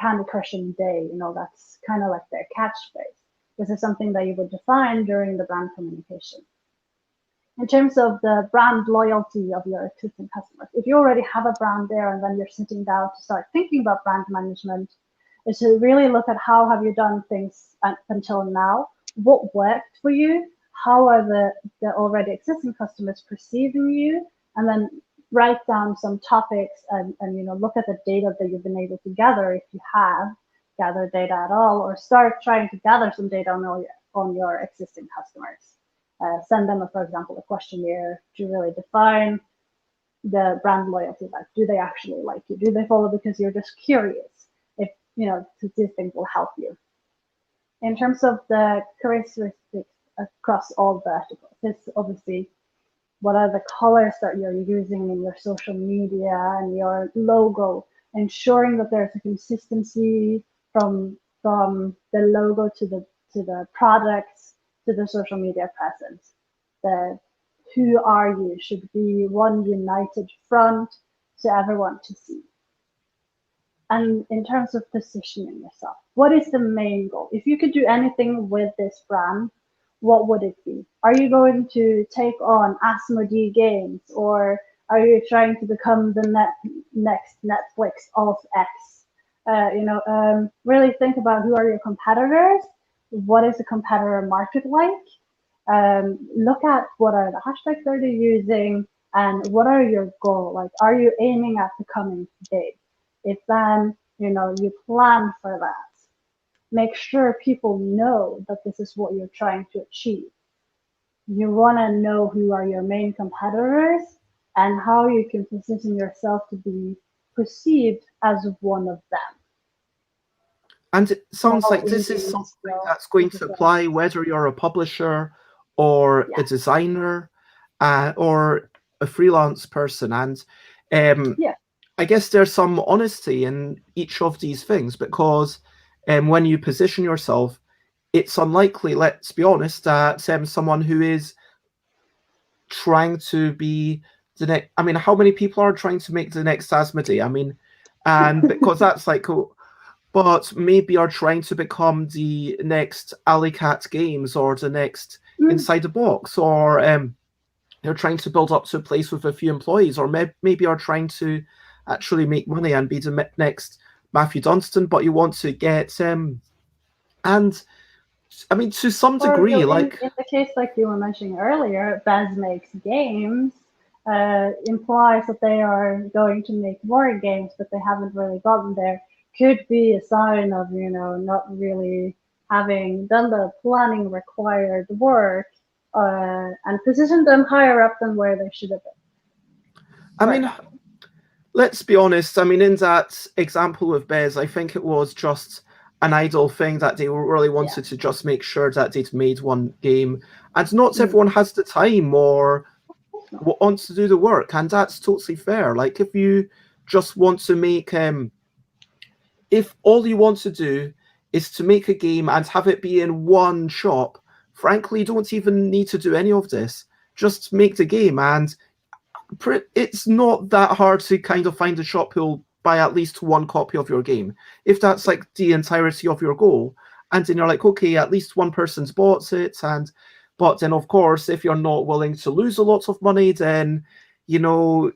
Candy Crushing Day, that's kind of like their catchphrase. This is something that you would define during the brand communication. In terms of the brand loyalty of your existing customers, if you already have a brand there and then you're sitting down to start thinking about brand management, is to really look at how have you done things until now, what worked for you, how are the already existing customers perceiving you, and then write down some topics and look at the data that you've been able to gather, if you have gathered data at all, or start trying to gather some data on your existing customers. Send them, for example, a questionnaire to really define the brand loyalty. Like, do they actually like you? Do they follow because you're just curious? If these things will help you. In terms of the characteristics across all verticals, it's obviously what are the colors that you're using in your social media and your logo, ensuring that there's a consistency from the logo to the products to the social media presence. The who are you should be one united front to everyone to see. And in terms of positioning yourself, what is the main goal? If you could do anything with this brand, what would it be? Are you going to take on e.g-games, or are you trying to become the next Netflix of X? Really think about who are your competitors, what is the competitor market like, look at what are the hashtags that they're using, and what are your goals? Like, are you aiming at becoming big? If then, you plan for that, make sure people know that this is what you're trying to achieve. You want to know who are your main competitors and how you can position yourself to be perceived as one of them. And it sounds Small like this is ingredients, something that's going to apply whether you're a publisher or yeah. a designer or a freelance person. And Yeah. I guess there's some honesty in each of these things, because when you position yourself, it's unlikely, let's be honest, that someone who is trying to be the next. I mean, how many people are trying to make the next Asmodee? I mean, and because that's like, but maybe are trying to become the next Alicat Games or the next Inside the Box, or they're trying to build up to a place with a few employees, or maybe are trying to actually make money and be the next Matthew Dunstan, but you want to get and I mean, to some Or degree, like in the case like you were mentioning earlier, Baz makes games, implies that they are going to make more games, but they haven't really gotten there. Could be a sign of not really having done the planning required work, and positioned them higher up than where they should have been. I mean, let's be honest. I mean, in that example of Bez, I think it was just an idle thing that they really wanted to just make sure that they'd made one game, and not everyone has the time or wants to do the work, and that's totally fair. Like, if you just want to make if all you want to do is to make a game and have it be in one shop, frankly, you don't even need to do any of this. Just make the game, and it's not that hard to kind of find a shop who'll buy at least one copy of your game. If that's like the entirety of your goal, and then you're like, okay, at least one person's bought it, but then of course, if you're not willing to lose a lot of money, then you'll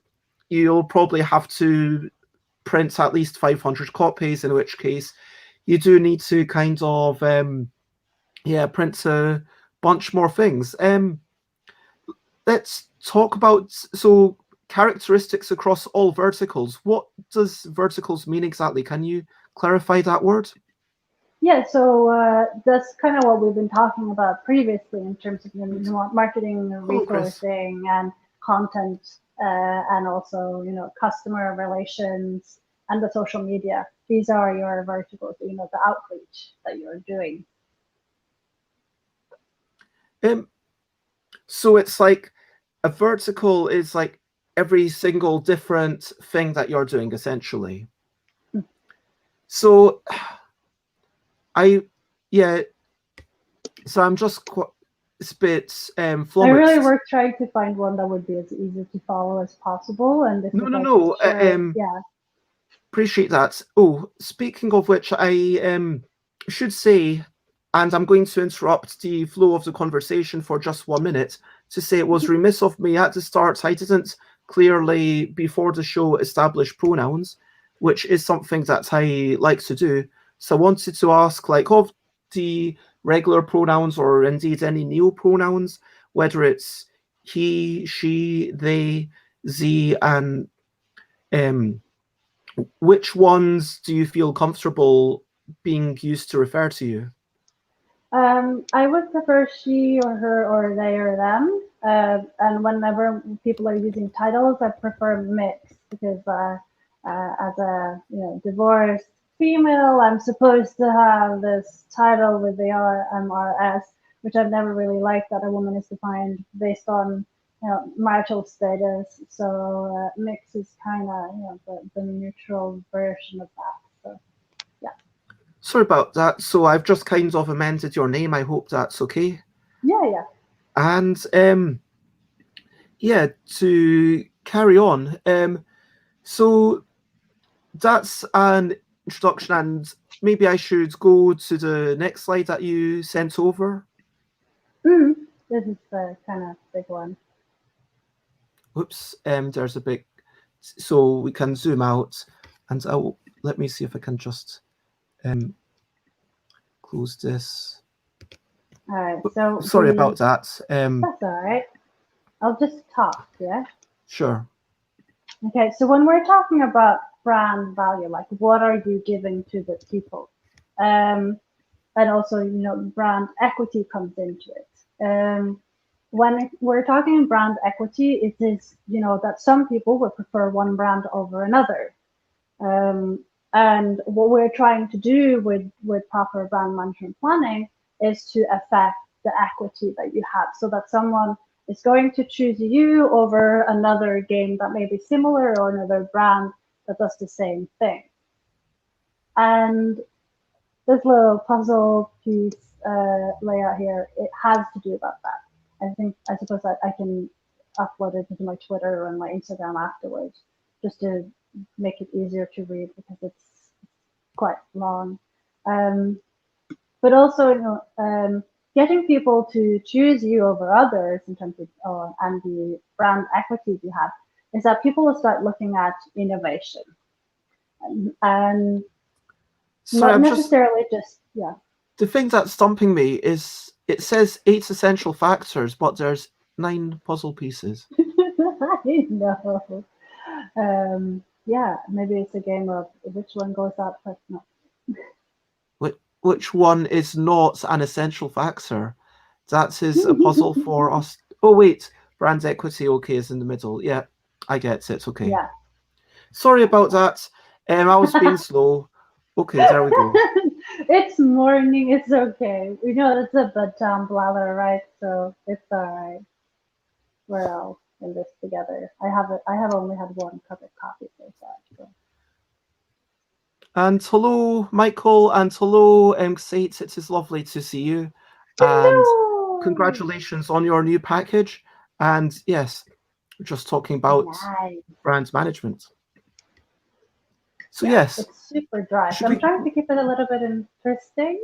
probably have to print at least 500 copies, in which case you do need to kind of print a bunch more things. Let's talk about characteristics across all verticals. What does verticals mean exactly? Can you clarify that word? Yeah, so that's kind of what we've been talking about previously in terms of marketing, resourcing, and content, and also customer relations and the social media. these are your verticals, you know, the outreach that you're doing. So it's like a vertical is like every single different thing that you're doing, essentially. So I, yeah, so I'm just quite a bit I really flummoxed. worked trying to find one that would be as easy to follow as possible, and this No, is no, like no. sure, yeah. Appreciate that. Oh, speaking of which, I should say, and I'm going to interrupt the flow of the conversation for just 1 minute to say it was remiss of me at the start. I didn't clearly, before the show, establish pronouns, which is something that I like to do. So I wanted to ask, like, of the regular pronouns or indeed any neo pronouns, whether it's he, she, they, ze, and which ones do you feel comfortable being used to refer to you? I would prefer she or her or they or them. And whenever people are using titles, I prefer mix because as a divorced female, I'm supposed to have this title with the RMRS, which I've never really liked that a woman is defined based on marital status. So mix is kind of the neutral version of that. So yeah, Sorry about that. So I've just kind of amended your name. I hope that's okay. yeah. And yeah, to carry on. So that's an introduction, and maybe I should go to the next slide that you sent over. Mm, this is the kind of big one. Oops, there's a big, so we can zoom out, and let me see if I can just close this. All right, so Sorry about that. that's all right. I'll just talk, yeah? Sure. Okay, so when we're talking about brand value, like what are you giving to the people? And also, brand equity comes into it. When we're talking brand equity, it is, that some people would prefer one brand over another. Um, and what we're trying to do with proper brand management planning is to affect the equity that you have so that someone is going to choose you over another game that may be similar or another brand that does the same thing. And this little puzzle piece layout here, it has to do about that. I suppose that I can upload it to my Twitter and my Instagram afterwards, just to make it easier to read because it's quite long. Um, but also, getting people to choose you over others in terms of and the brand equity you have is that people will start looking at innovation and Sorry, not I'm just, necessarily just yeah. the thing that's stumping me is it says 8 essential factors, but there's 9 puzzle pieces. I know. Yeah, maybe it's a game of which one goes up first. No. Which one is not an essential factor? That is a puzzle for us. Oh, wait, brand equity, okay, is in the middle. Yeah, I get it, okay. Yeah. Sorry about that. I was being slow. Okay, there we go. It's morning. It's okay. We know it's a bedtime blather, right? So it's all right. We're all in this together. I have only had one cup of coffee so far. So. And hello, Michael, and hello, Sate. It is lovely to see you. And Hello. congratulations on your new package. And yes, we're just talking about Nice. brand management. So Yeah, yes, it's super dry. So should I'm we? trying to keep it a little bit interesting.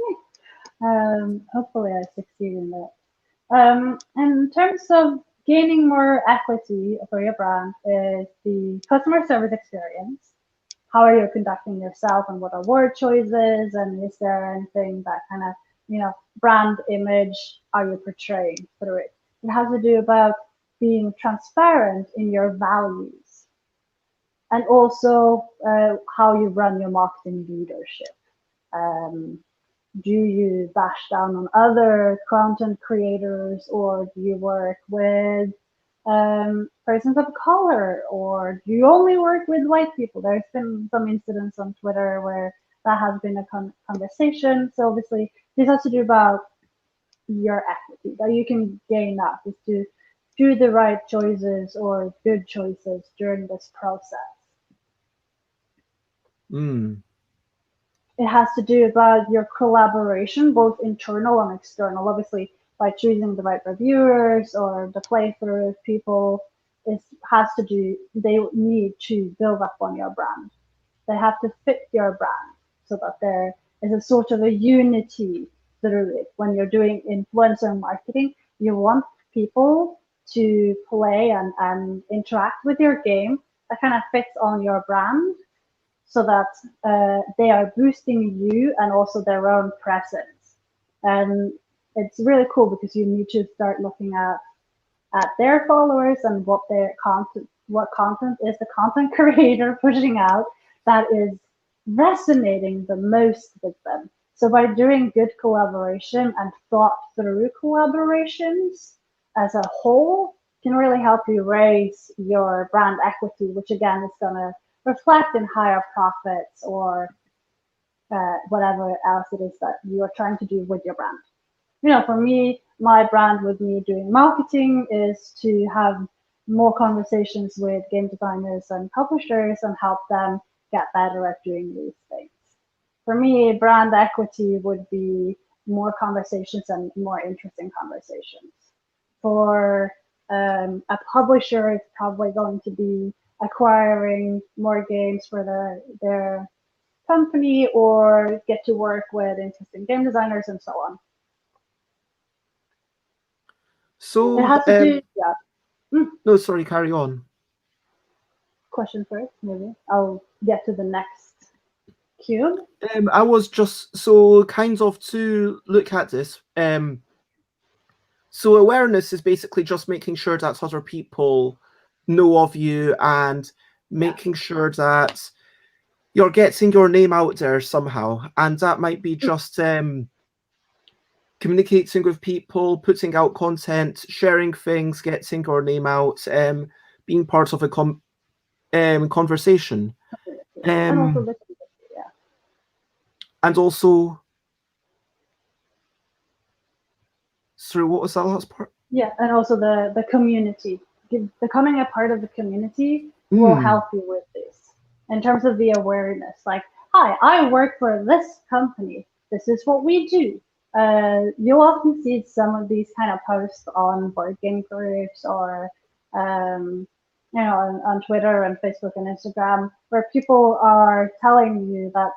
Hopefully I succeed in that. In terms of gaining more equity for your brand is the customer service experience. How are you conducting yourself and what are word choices and is there anything that kind of, brand image are you portraying through it? It has to do about being transparent in your values and also how you run your marketing leadership. Um, do you bash down on other content creators or do you work with persons of color, or do you only work with white people? There's been some incidents on Twitter where that has been a conversation. So obviously, this has to do about your equity that you can gain up is to do the right choices or good choices during this process. Mm. It has to do about your collaboration, both internal and external. Obviously, by choosing the right reviewers or the playthrough people, it has to do. They need to build up on your brand. They have to fit your brand so that there is a sort of a unity through it. When you're doing influencer marketing, you want people to play and interact with your game that kind of fits on your brand so that they are boosting you and also their own presence. And it's really cool because you need to start looking at their followers and what content is the content creator pushing out that is resonating the most with them. So by doing good collaboration and thought through collaborations as a whole can really help you raise your brand equity, which again is going to reflect in higher profits or whatever else it is that you are trying to do with your brand. For me, my brand with me doing marketing is to have more conversations with game designers and publishers and help them get better at doing these things. For me, brand equity would be more conversations and more interesting conversations. For a publisher, it's probably going to be acquiring more games for their company or get to work with interesting game designers and so on. It So, has to do, yeah. no, sorry, carry on. Question first, maybe. I'll get to the next cube. I was just so kind of to look at this. So awareness is basically just making sure that other people know of you and making sure that you're getting your name out there somehow. And that might be just communicating with people, putting out content, sharing things, getting your name out, being part of a conversation. And also the yeah. And also, sorry, what was that last part? Yeah, and also the community. Becoming a part of the community will help you with this. In terms of the awareness, like, hi, I work for this company. This is what we do. You'll often see some of these kind of posts on board game groups or on Twitter and Facebook and Instagram, where people are telling you that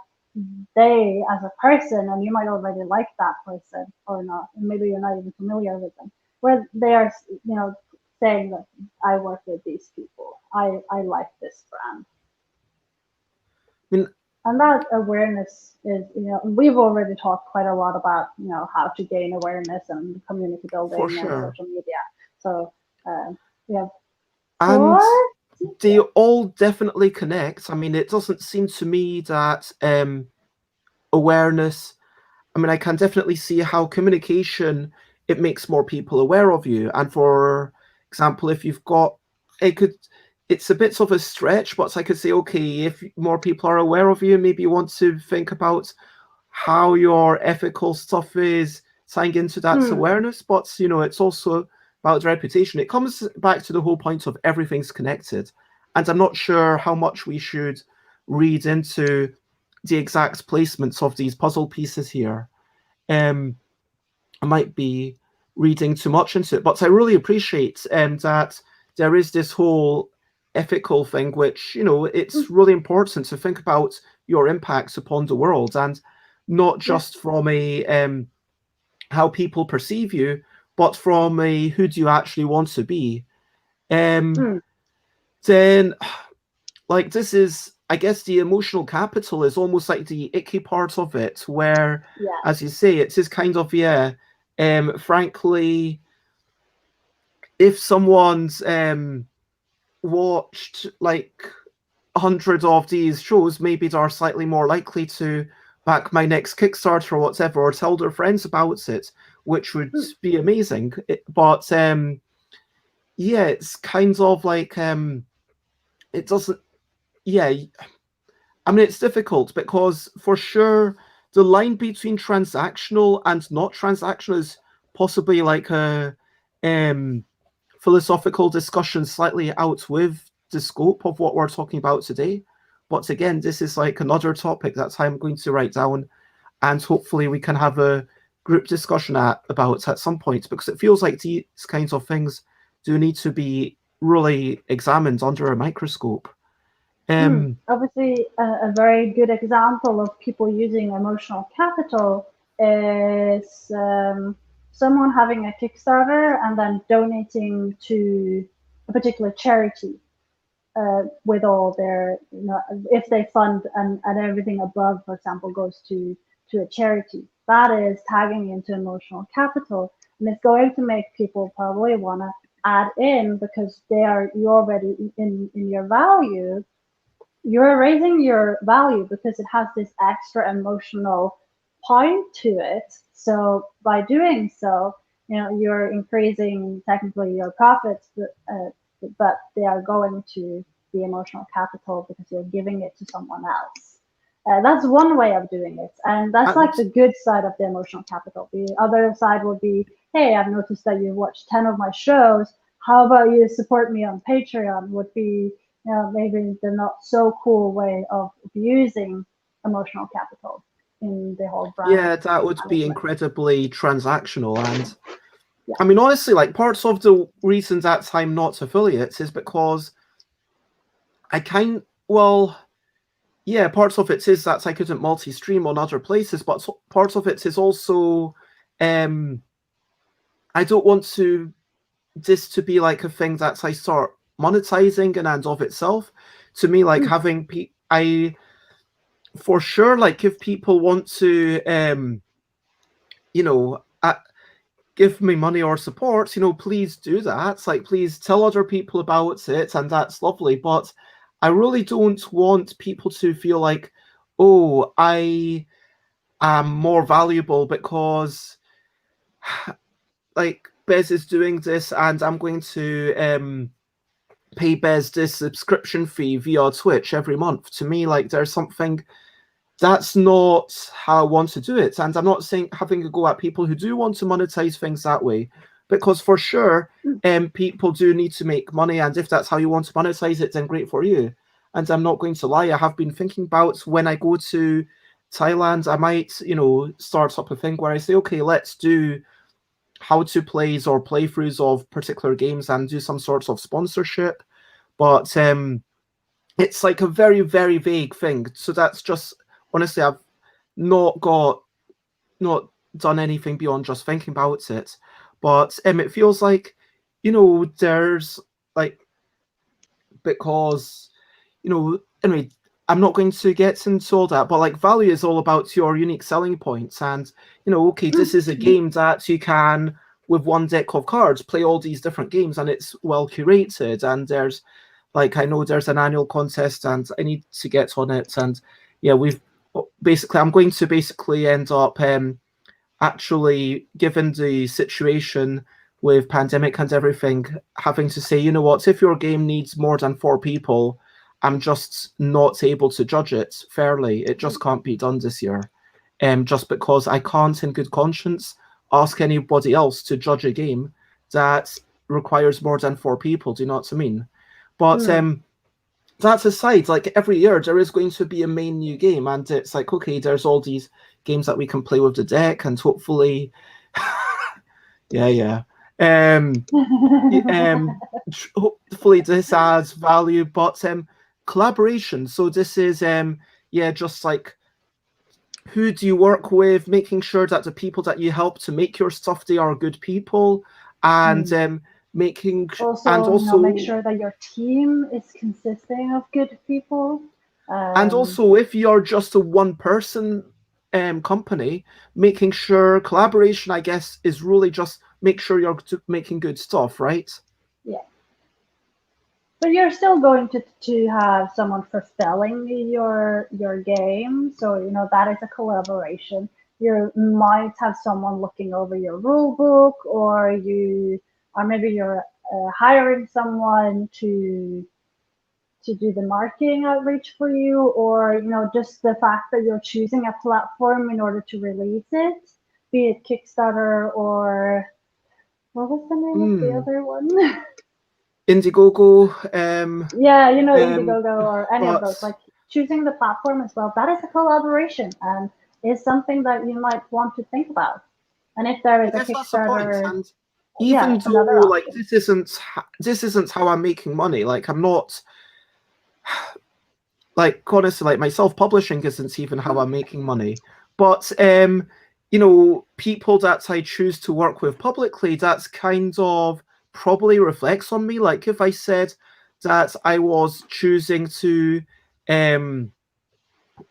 they, as a person, and you might already like that person or not, and maybe you're not even familiar with them, where they are, saying that I work with these people, I like this brand. I mean, and that awareness is, we've already talked quite a lot about, how to gain awareness and community building for and sure. social media. So we have And they all definitely connect. I mean, it doesn't seem to me that awareness, I mean, I can definitely see how communication, it makes more people aware of you. And for example, if you've got, it's a bit of a stretch, but I could say, okay, if more people are aware of you, maybe you want to think about how your ethical stuff is tying into that awareness. But, it's also about the reputation. It comes back to the whole point of everything's connected. And I'm not sure how much we should read into the exact placements of these puzzle pieces here. I might be reading too much into it, but I really appreciate that there is this whole ethical thing, which, it's really important to think about your impacts upon the world, and not just from a how people perceive you, but from a who do you actually want to be. Then, like, this is, I guess, the emotional capital is almost like the icky part of it, where, as you say, it is kind of, frankly, if someone's watched like hundreds of these shows, maybe they're slightly more likely to back my next Kickstarter or whatever, or tell their friends about it, which would be amazing. But yeah, it's kind of like it doesn't. Yeah, I mean it's difficult because for sure the line between transactional and not transactional is possibly like a um philosophical discussion slightly out with the scope of what we're talking about today. But again, this is like another topic that's how I'm going to write down, and hopefully we can have a group discussion about at some point because it feels like these kinds of things do need to be really examined under a microscope. Um, Obviously, a very good example of people using emotional capital is someone having a Kickstarter and then donating to a particular charity with all their, if they fund and everything above, for example, goes to a charity. That is tagging into emotional capital, and it's going to make people probably want to add in because you already in your value, you're raising your value because it has this extra emotional point to it. So by doing so, you're increasing technically your profits, but they are going to the emotional capital because you're giving it to someone else. That's one way of doing it, and that's like and the good side of the emotional capital. The other side would be, hey, I've noticed that you watched 10 of my shows. How about you support me on Patreon? Would be, maybe the not so cool way of using emotional capital in the whole brand yeah, that would be management. incredibly transactional. And Yeah. I mean, honestly, like parts of the reason that I'm not affiliates is because I kind well, yeah, parts of it is that I couldn't multi-stream on other places, but parts of it is also um I don't want to this to be like a thing that I start monetizing in and of itself. To me, like Mm, having I for sure like if people want to you know give me money or support, please do that. Like, please tell other people about it, and that's lovely. But I really don't want people to feel like, oh, I am more valuable because, like, Bez is doing this, and I'm going to pay Bez this subscription fee via Twitch every month. To me, like, there's something that's not how I want to do it. And I'm not saying having a go at people who do want to monetize things that way, because for sure, mm, people do need to make money. And if that's how you want to monetize it, then great for you. And I'm not going to lie, I have been thinking about when I go to Thailand, I might, start up a thing where I say, okay, let's do how to plays or playthroughs of particular games and do some sorts of sponsorship. But it's like a very, very vague thing. So that's just honestly, I've not got not done anything beyond just thinking about it. But it feels like, there's like because anyway, I'm not going to get into all that, but like value is all about your unique selling points. And okay, mm, this is a game that you can with one deck of cards play all these different games, and it's well curated, and there's like I know there's an annual contest and I need to get on it. And yeah, we've basically I'm going to basically end up actually, given the situation with pandemic and everything, having to say, you know what, if your game needs more than 4 people, I'm just not able to judge it fairly. It just can't be done this year. Just because I can't in good conscience ask anybody else to judge a game that requires more than 4 people. Do you know what I mean? But mm. that aside, like every year there is going to be a main new game, and it's like, okay, there's all these games that we can play with the deck, and hopefully, yeah, yeah. Um, hopefully this adds value, but collaboration. So this is yeah, just like who do you work with, making sure that the people that you help to make your stuff they are good people, and Mm. making and Also, make also sure that your team is consisting of good people. And Um, also, if you're just a one person company, making sure collaboration, I guess, is really just make sure you're making good stuff, right? yeah, but you're still going to have someone fulfilling your game, so that is a collaboration. You might have someone looking over your rule book, or maybe you're hiring someone to do the marketing outreach for you, or just the fact that you're choosing a platform in order to release it, be it Kickstarter or what was the name of the Mm. other one? Indiegogo. Yeah, Um, Indiegogo or any of those. but Like choosing the platform as well. That is a collaboration and is something that you might want to think about. And if there I is a guess that's the point. Kickstarter, And yeah, even it's another though like option. this isn't how I'm making money. Like I'm not like honestly like my self-publishing isn't even how I'm making money. But people that I choose to work with publicly, that's kind of probably reflects on me. Like if I said that I was choosing to um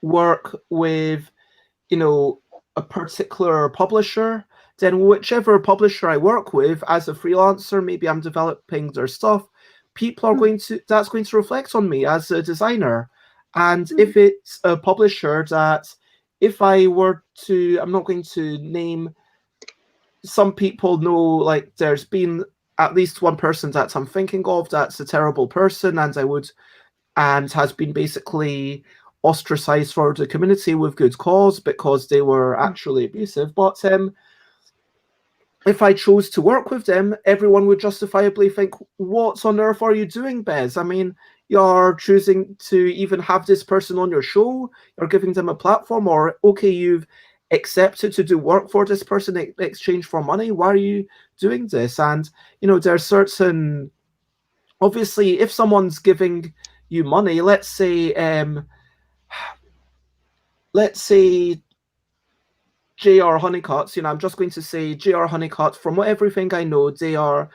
work with a particular publisher, then whichever publisher I work with as a freelancer, maybe I'm developing their stuff, people are Hmm. that's going to reflect on me as a designer. And Hmm. if it's a publisher that if I were to, I'm not going to name, some people know like there's been at least one person that I'm thinking of that's a terrible person and has been basically ostracized for the community with good cause because they were Hmm. actually abusive. But if I chose to work with them, everyone would justifiably think, "What on earth are you doing, Bez? I mean, you're choosing to even have this person on your show. You're giving them a platform, or okay, you've accepted to do work for this person in exchange for money. Why are you doing this?" And there's certain obviously, if someone's giving you money, let's say J.R. Honeycutt, I'm just going to say J.R. Honeycutt, from what everything I know, they are,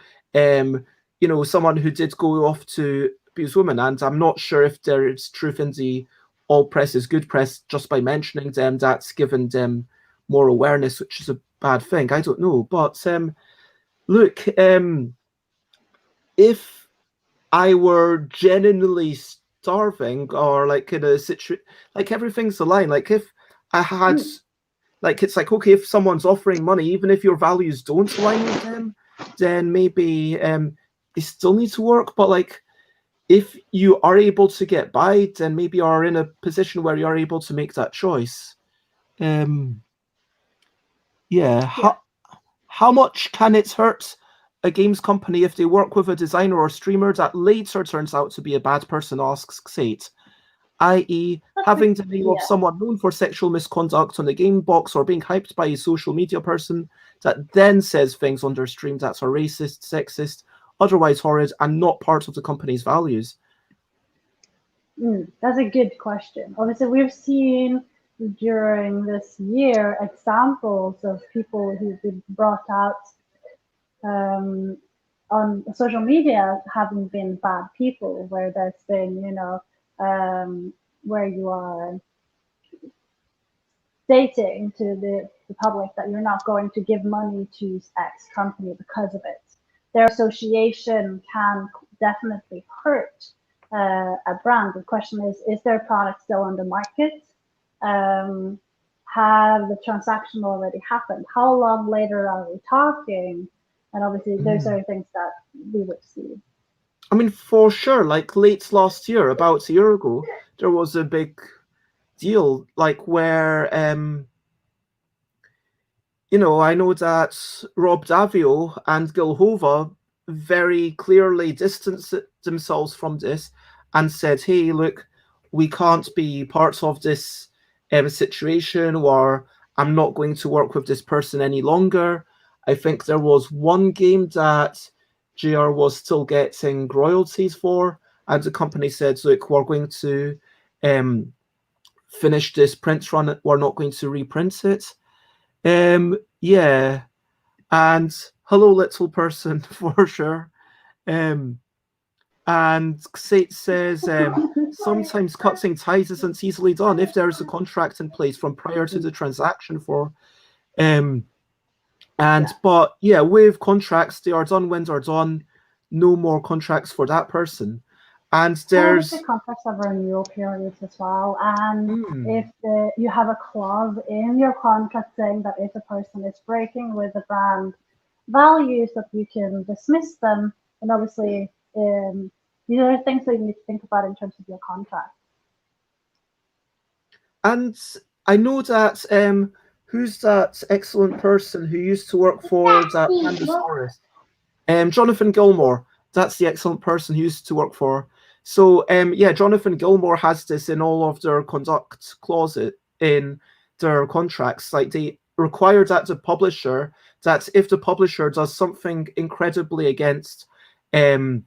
someone who did go off to abuse women. And I'm not sure if there is truth in the all press is good press just by mentioning them. That's given them more awareness, which is a bad thing. I don't know. But look, if I were genuinely starving or like in a situation, like everything's a line. Like if I had Hmm. like it's like okay if someone's offering money even if your values don't align with them then maybe they still need to work but like if you are able to get by then maybe you're in a position where you're able to make that choice. um yeah, Yeah. how much can it hurt a games company if they work with a designer or streamer that later turns out to be a bad person, asks Sate, i.e., That's a, having the name of yeah. someone known for sexual misconduct on the game box or being hyped by a social media person that then says things on their stream that are racist, sexist, otherwise horrid, and not part of the company's values. That's a good question. Obviously, we've seen during this year examples of people who've been brought out um, on social media having been bad people, where there's been, where you are stating to the public that you're not going to give money to X company because of it. Their association can definitely hurt a brand. The question is their product still on the market? Um, have the transaction already happened? How long later are we talking? And obviously, those Mm. are things that we would see. I mean, for sure, like late last year, about a year ago, there was a big deal, like where I know that Rob Davio and Gil Hova very clearly distanced themselves from this and said, hey, look, we can't be parts of this situation, or I'm not going to work with this person any longer. I think there was one game that JR was still getting royalties for, and the company said, look, we're going to um, finish this print run, we're not going to reprint it. Yeah, and hello, little person, for sure. Um, and Sate says sometimes cutting ties isn't easily done if there is a contract in place from prior to the transaction for um Yeah. but yeah, with contracts they are done when they're done. No more contracts for that person. And And obviously, there's contracts have renewal periods as well. And if hmm, you have a clause in your contract saying that if a person is breaking with the brand values, that you can dismiss them And obviously, these are things that you need to think about in terms of your contract. And I know that who's that excellent person who used to work for that Pandasaurus? Jonathan Gilmore. That's the excellent person who used to work for. So yeah, Jonathan Gilmore has this in all of their conduct clauses in their contracts. Like they require that the publisher, that if the publisher does something incredibly against um,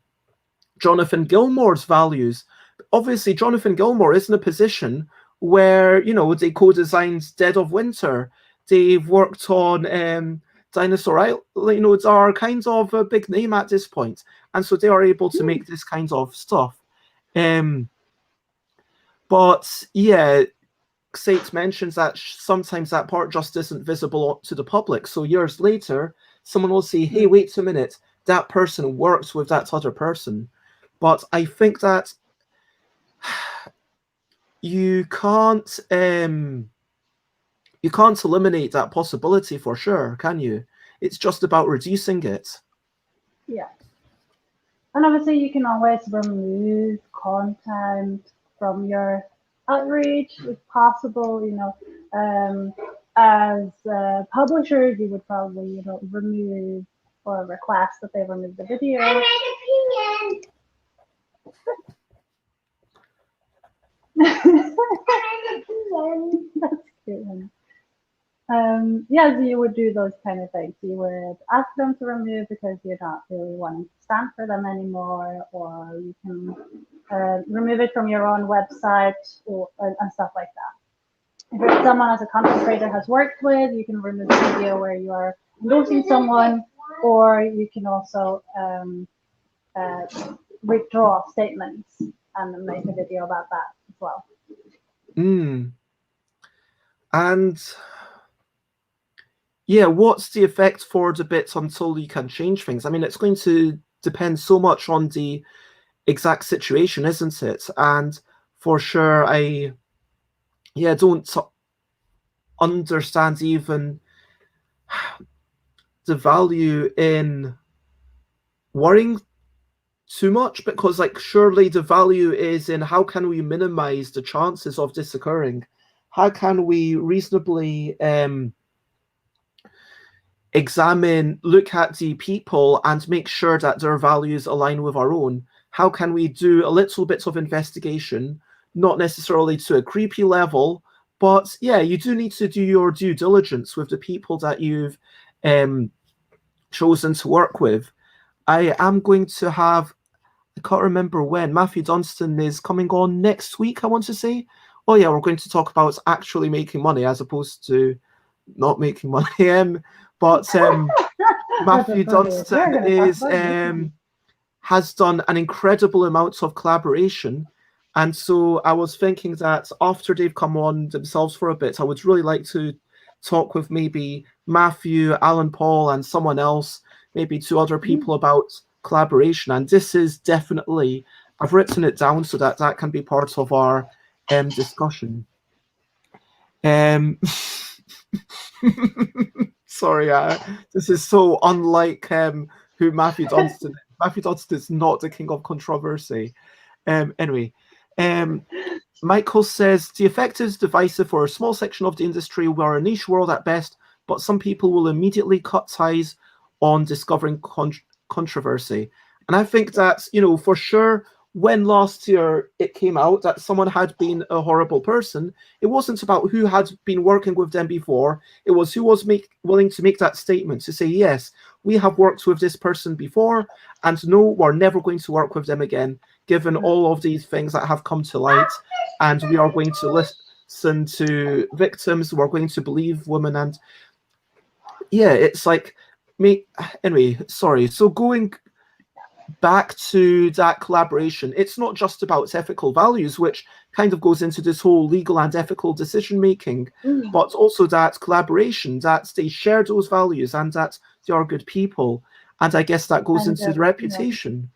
Jonathan Gilmore's values, obviously Jonathan Gilmore is in a position where, you know, they co-designed Dead of Winter. They've worked on Dinosaur Island, you know, they are kind of a big name at this point, and so they are able to make this kind of stuff. But yeah, Sate mentions that sometimes that part just isn't visible to the public. So years later, someone will say, "Hey, wait a minute, that person works with that other person." But I think that you can't eliminate that possibility for sure, can you? It's just about reducing it. Yeah. And obviously, you can always remove content from your outreach if possible. You know, as a publisher, you would probably, you know, remove or request that they remove the video. That's cute. Yeah, so you would do those kind of things. You would ask them to remove because you're not really wanting to stand for them anymore, or you can remove it from your own website or and stuff like that. If it's someone as a content creator has worked with, you can remove the video where you are endorsing someone, or you can also withdraw statements and make a video about that as well. And yeah, what's the effect for the bits until you can change things? I mean, it's going to depend so much on the exact situation, isn't it? And for sure, I don't understand even the value in worrying too much, because like surely the value is in how can we minimize the chances of this occurring? How can we reasonably look at the people and make sure that their values align with our own? How can we do a little bit of investigation, not necessarily to a creepy level, but yeah, you do need to do your due diligence with the people that you've chosen to work with. I am going to have, I can't remember when, Matthew Dunstan is coming on next week, I want to say. Oh yeah, we're going to talk about actually making money as opposed to not making money. But Matthew Dunstan has done an incredible amount of collaboration. And so I was thinking that after they've come on themselves for a bit, I would really like to talk with maybe Matthew, Alan Paul, and someone else, maybe two other people about collaboration. And this is definitely, I've written it down so that that can be part of our discussion. Sorry, this is so unlike who Matthew Dunstan is. Matthew Dunstan is not the king of controversy. Anyway, Michael says, the effect is divisive for a small section of the industry. We are a niche world at best, but some people will immediately cut ties on discovering controversy. And I think that, you know, for sure, when last year it came out that someone had been a horrible person, it wasn't about who had been working with them before. It was who was willing to make that statement to say, yes, we have worked with this person before, and no, we're never going to work with them again, given all of these things that have come to light. And we are going to listen to victims, we're going to believe women. And yeah, it's like, anyway, sorry. So going back to that collaboration, it's not just about ethical values, which kind of goes into this whole legal and ethical decision making, but also that collaboration, that they share those values and that they are good people. And I guess that goes into the reputation.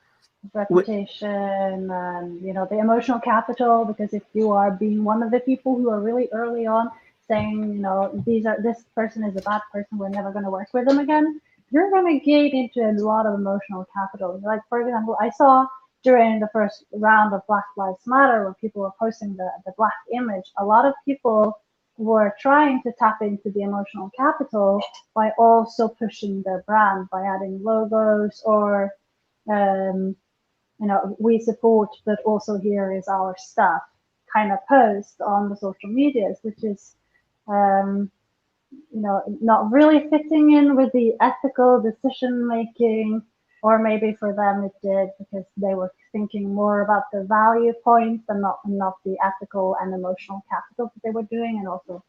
Reputation and, you know, the emotional capital, because if you are being one of the people who are really early on saying, you know, this person is a bad person, we're never going to work with them again, you're going to gain into a lot of emotional capital. Like, for example, I saw during the first round of Black Lives Matter, when people were posting the black image, a lot of people were trying to tap into the emotional capital by also pushing their brand by adding logos or, um, we support, but also here is our stuff kind of post on the social medias, which is, um, not really fitting in with the ethical decision making, or maybe for them it did because they were thinking more about the value points and not the ethical and emotional capital that they were doing, and also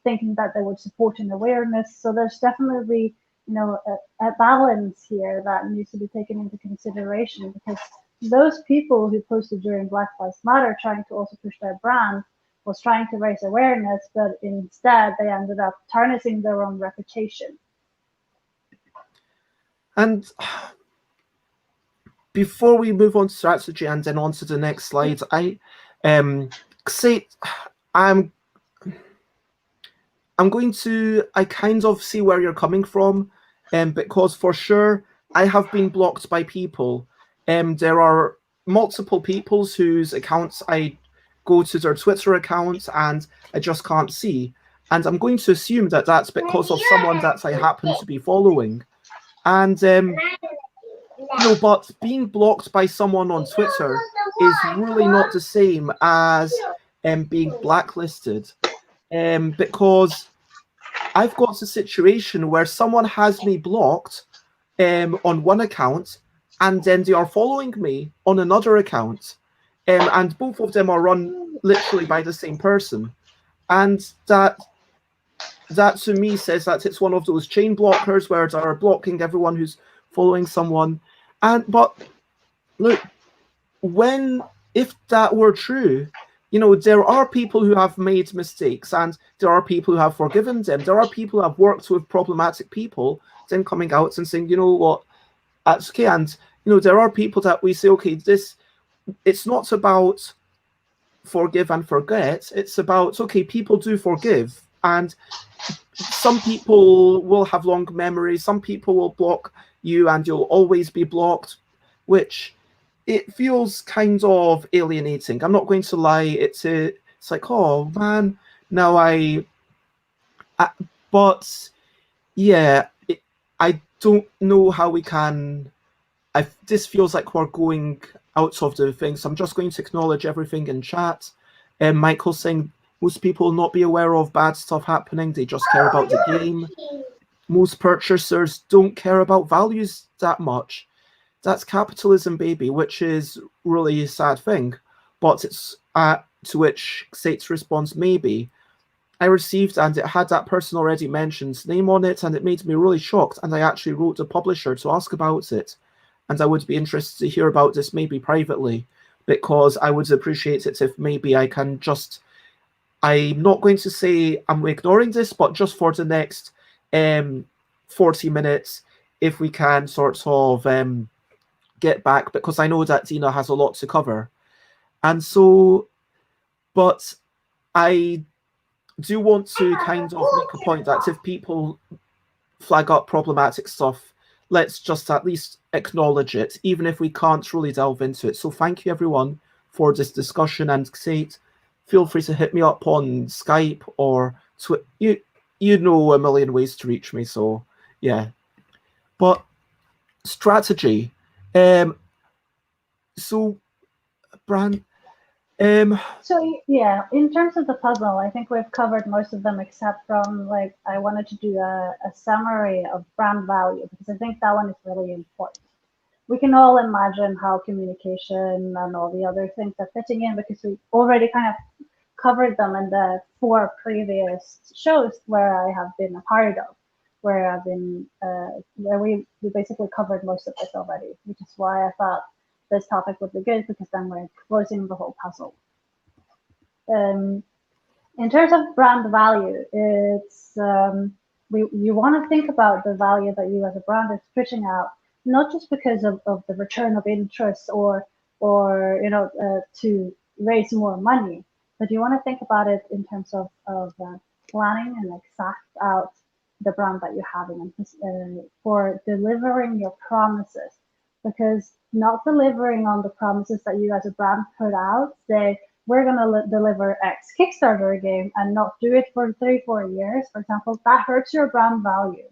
thinking that they would support an awareness. So there's definitely, a balance here that needs to be taken into consideration, because those people who posted during Black Lives Matter trying to also push their brand was trying to raise awareness, but instead they ended up tarnishing their own reputation. And before we move on to strategy and then on to the next slide, I say I'm I kind of see where you're coming from, because for sure I have been blocked by people. There are multiple people's whose accounts I go to their Twitter accounts and I just can't see. And I'm going to assume that that's because of someone that I happen to be following. And but being blocked by someone on Twitter is really not the same as being blacklisted, because I've got a situation where someone has me blocked on one account, and then they are following me on another account, and both of them are run literally by the same person, and that to me says that it's one of those chain blockers where they are blocking everyone who's following someone. And but look, when if that were true, there are people who have made mistakes and there are people who have forgiven them. There are people who have worked with problematic people, then coming out and saying, you know what, that's okay. And there are people that we say, okay, it's not about forgive and forget. It's about, okay, people do forgive, and some people will have long memories. Some people will block you and you'll always be blocked, which it feels kind of alienating. I'm not going to lie. It's like, oh man, now but yeah, I don't know how we can. This feels like we're going out of the thing, so I'm just going to acknowledge everything in chat. Michael saying most people will not be aware of bad stuff happening; they just care about the game. Most purchasers don't care about values that much. That's capitalism, baby, which is really a sad thing. But it's to which Sate's response, maybe. I received, and it had that person already mentioned name on it, and it made me really shocked. And I actually wrote the publisher to ask about it. And I would be interested to hear about this maybe privately, because I would appreciate it if maybe I can just. I'm not going to say I'm ignoring this, but just for the next 40 minutes, if we can sort of get back, because I know that Dina has a lot to cover. And so, but I do want to kind of make a point that if people flag up problematic stuff, let's just at least acknowledge it, even if we can't really delve into it. So thank you everyone for this discussion, and Kate, feel free to hit me up on Skype or Twitter. You know a million ways to reach me, so yeah. But strategy. So Bran, So yeah, in terms of the puzzle, I think we've covered most of them except from, like, I wanted to do a summary of brand value, because I think that one is really important. We can all imagine how communication and all the other things are fitting in, because we already kind of covered them in the 4 previous shows where I have been a part of, where I've been, where we basically covered most of this already, which is why I thought this topic would be good, because then we're closing the whole puzzle. In terms of brand value, it's you want to think about the value that you as a brand is pushing out, not just because of the return of interest or to raise more money, but you want to think about it in terms of planning and like fact out the brand that you're having, and for delivering your promises. Because not delivering on the promises that you as a brand put out, say we're going to deliver X Kickstarter game and not do it for 3-4 years, for example, that hurts your brand value.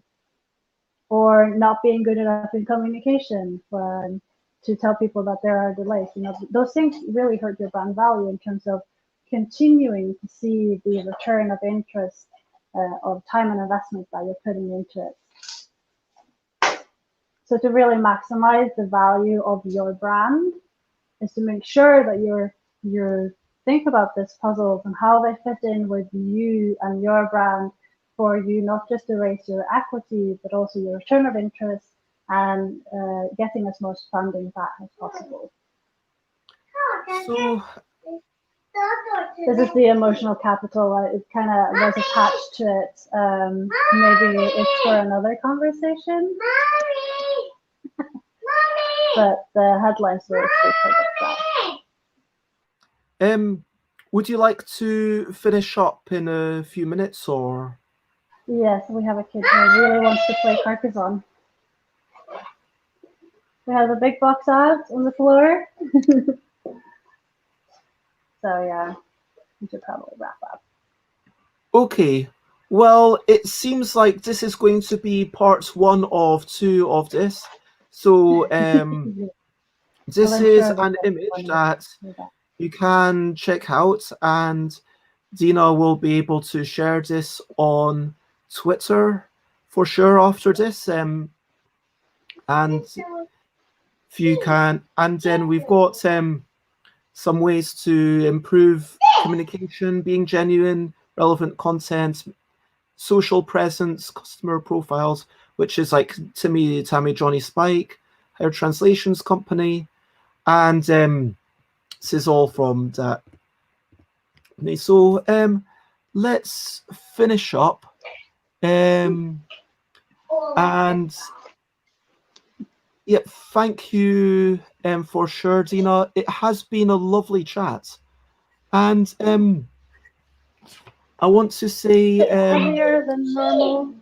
Or not being good enough in communication to tell people that there are delays. Those things really hurt your brand value in terms of continuing to see the return of interest of time and investment that you're putting into it. So to really maximize the value of your brand is to make sure that you're think about these puzzles and how they fit in with you and your brand, for you not just to raise your equity, but also your return of interest and getting as much funding back as possible. So this is the emotional capital. It kind of was attached to it. Maybe it's for another conversation. But the headlines were speak for themselves. Would you like to finish up in a few minutes, or? Yes, we have a kid who really wants to play Carcassonne. We have the big box out on the floor. So yeah, we should probably wrap up. Okay. Well, it seems like this is going to be part 1 of 2 of this. So this is an image that you can check out, and Dina will be able to share this on Twitter for sure after this. And if you can, and then we've got some ways to improve communication, being genuine, relevant content, social presence, customer profiles, which is like Timmy, Tammy, Johnny, Spike, our translations company, and this is all from that. So let's finish up, and yeah, thank you for sure, Dina. It has been a lovely chat, and I want to say heavier than normal.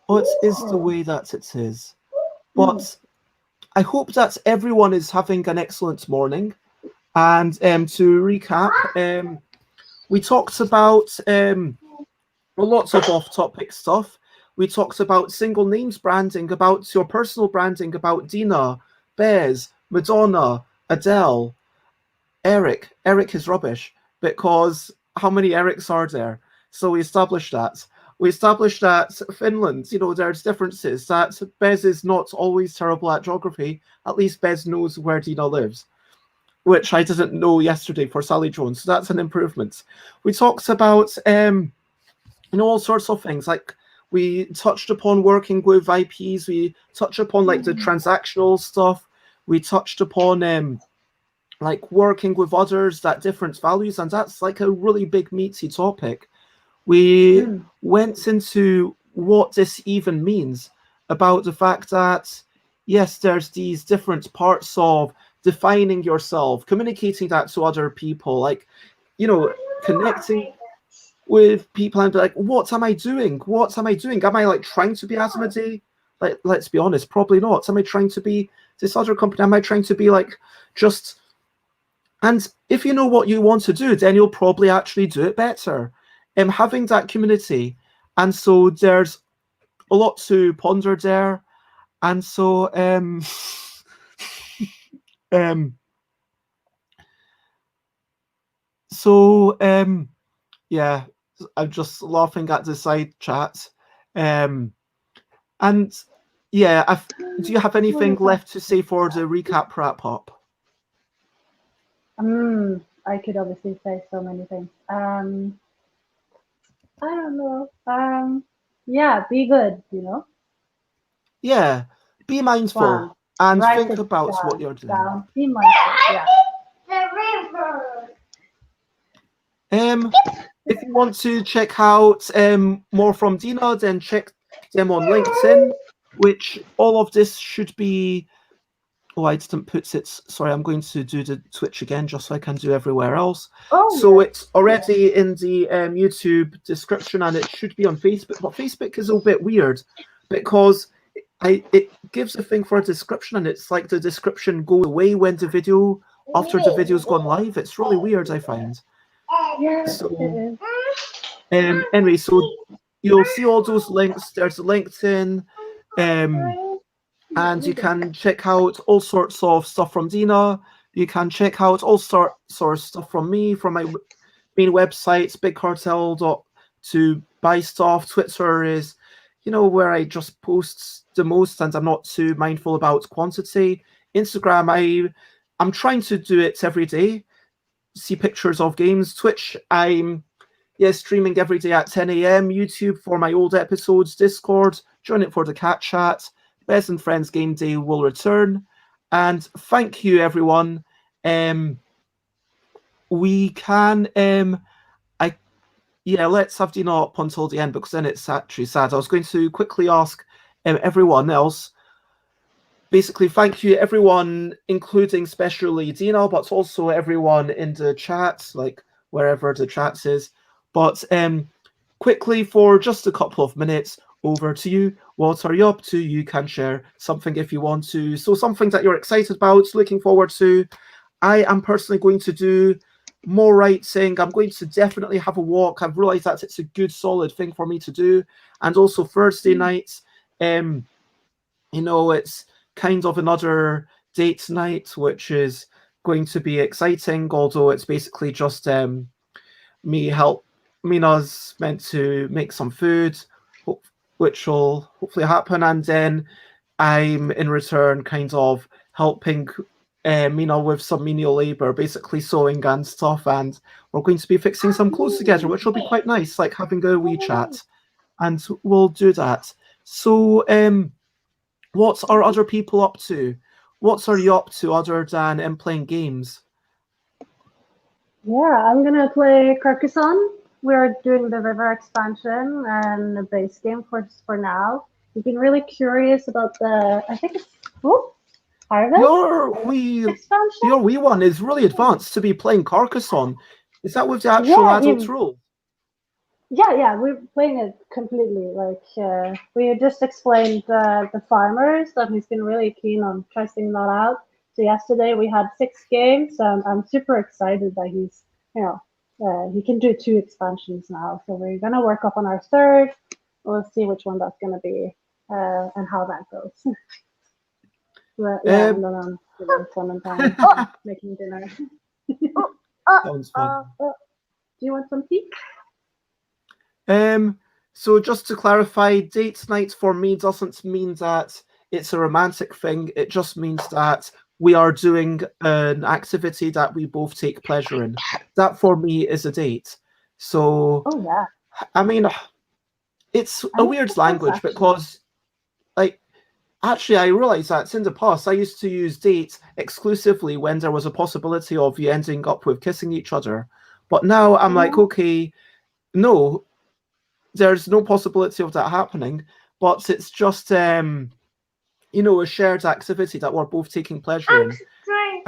Oh, it is the way that it is, but I hope that everyone is having an excellent morning. And to recap, we talked about lots of off-topic stuff. We talked about single names branding, about your personal branding, about Dina, Bez, Madonna, Adele, Eric. Eric is rubbish because how many Erics are there? So we established that. We established that Finland, there's differences, that Bez is not always terrible at geography. At least Bez knows where Dina lives, which I didn't know yesterday for Sally Jones. So that's an improvement. We talked about, all sorts of things. Like we touched upon working with IPs. We touched upon like the transactional stuff. We touched upon like working with others that different values. And that's like a really big meaty topic. We went into what this even means, about the fact that, yes, there's these different parts of defining yourself, communicating that to other people, like, connecting with people and be like, what am I doing? What am I doing? Am I like trying to be Asmodee? Like, let's be honest, probably not. Am I trying to be this other company? Am I trying to be like just... And if you know what you want to do, then you'll probably actually do it better. Having that community. And so there's a lot to ponder there. And so yeah, I'm just laughing at the side chat. And yeah, do you have anything left to say for the recap wrap up? I could obviously say so many things. I don't know. Yeah, be good, Yeah, be mindful. Plan. And Write think about what you're doing. Down. Be mindful, yeah. If you want to check out more from Dina, then check them on LinkedIn, which all of this should be Oh, I didn't put it. Sorry, I'm going to do the Twitch again just so I can do everywhere else. Oh So yes, it's already in the YouTube description, and it should be on Facebook. But Facebook is a bit weird because it gives a thing for a description, and it's like the description goes away when the video after the video's gone live. It's really weird, I find. yeah, it So is. anyway, so you'll see all those links. There's LinkedIn. And you can check out all sorts of stuff from Dina. You can check out all sorts of stuff from me, from my main websites, bigcartel. To buy stuff. Twitter is, where I just post the most, and I'm not too mindful about quantity. Instagram, I'm trying to do it every day. See pictures of games. Twitch, I'm streaming every day at 10 a.m. YouTube for my old episodes. Discord, join it for the cat chat. Best and Friends Game Day will return. And thank you, everyone. We can, let's have Dina up until the end because then it's actually sad. I was going to quickly ask everyone else. Basically, thank you, everyone, including especially Dina, but also everyone in the chat, like wherever the chat is. But quickly, for just a couple of minutes, over to you. What are you up to? You can share something if you want to. So something that you're excited about, looking forward to. I am personally going to do more writing. I'm going to definitely have a walk. I've realized that it's a good, solid thing for me to do. And also Thursday nights, it's kind of another date night, which is going to be exciting, although it's basically just Mina's meant to make some food, which will hopefully happen, and then I'm in return kind of helping Mina with some menial labor, basically sewing and stuff, and we're going to be fixing some clothes together, which will be quite nice, like having a wee chat, and we'll do that. So, what are other people up to? What are you up to other than playing games? Yeah, I'm gonna play Carcassonne. We're doing the river expansion and the base game for now. We've been really curious about the I think it's Harvest Your wee expansion. your wee one is really advanced to be playing Carcassonne. Is that with the actual Yeah, adult rule? yeah, we're playing it completely. Like we just explained the farmers that he's been really keen on testing that out. So yesterday we had 6 games, and I'm super excited that he's he can do 2 expansions now. So we're gonna work up on our third. We'll see which one that's gonna be and how that goes. But yeah, and then I'm doing fun and time making dinner. Sounds fun. Do you want some tea? So just to clarify, date night for me doesn't mean that it's a romantic thing. It just means that we are doing an activity that we both take pleasure in. That for me is a date. So, Oh yeah. I mean, it's I a like weird the house language actually. because, like, actually, I realize that in the past I used to use date exclusively when there was a possibility of you ending up with kissing each other. But now I'm like, okay, no, there's no possibility of that happening, but it's just a shared activity that we're both taking pleasure in,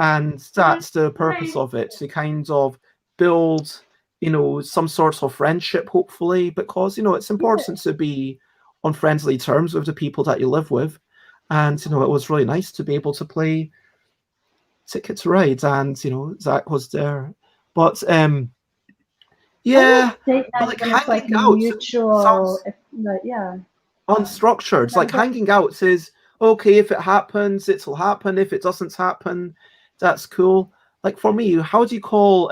and that's the purpose of it, to kind of build some sort of friendship, hopefully, because it's important to be on friendly terms with the people that you live with. And it was really nice to be able to play Ticket to Ride, and Zach was there. But yeah, Date but night like when it's like hanging out mutual, sounds yeah. unstructured. Like hanging out is okay, if it happens, it'll happen. If it doesn't happen, that's cool. Like for me, how do you call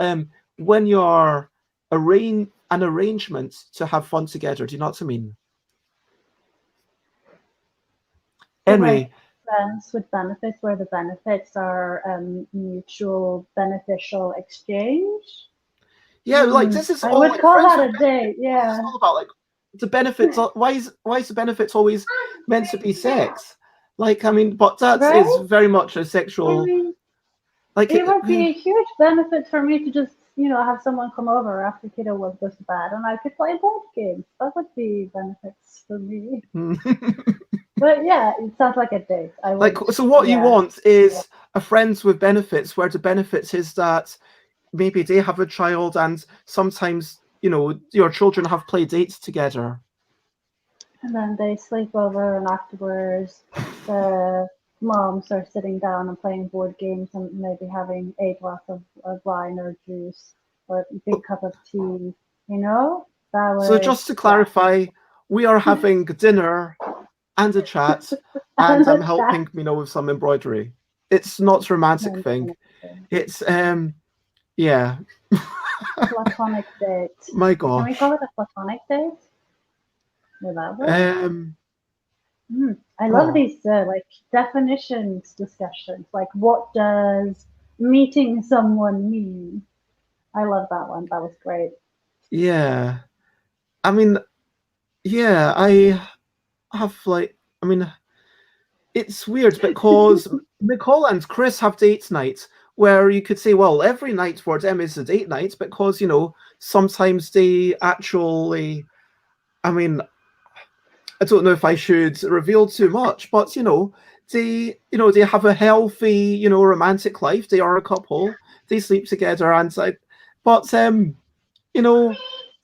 when you're an arrangement to have fun together? Do you know what I mean? So like Anyway, friends with benefits, where the benefits are mutual beneficial exchange. yeah, like this is I all would like call friends that with a benefits. date. What's this Yeah. all about? Like the benefits. Why is the benefits always meant to be sex? Like I mean, but that is Right? very much a I sexual. mean, Like it would be a huge benefit for me to just, have someone come over after kiddo was goes to bed and I could play board games. That would be benefits for me. But yeah, it sounds like a date. I Like, would, so what you yeah. want is a friends with benefits, where the benefits is that maybe they have a child, and sometimes, your children have play dates together. And then they sleep over, and afterwards, the moms are sitting down and playing board games and maybe having a glass of wine or juice or a big cup of tea. You know, that So would, just to yeah. clarify, we are having dinner and a chat, and And I'm the chat. helping with some embroidery. It's not a romantic No, thing. no, no. It's yeah. Platonic date. My Can we call gosh. it a platonic date? Would that work? Um I love oh these like definitions discussions. Like, what does meeting someone mean? I love that one. That was great. yeah. I mean, yeah, I have like I mean it's weird because Nicole and Chris have date nights where you could say, well, every night for them is a date night because, sometimes they actually, I mean, I don't know if I should reveal too much, but they have a healthy, romantic life. They are a couple. They sleep together, but you know,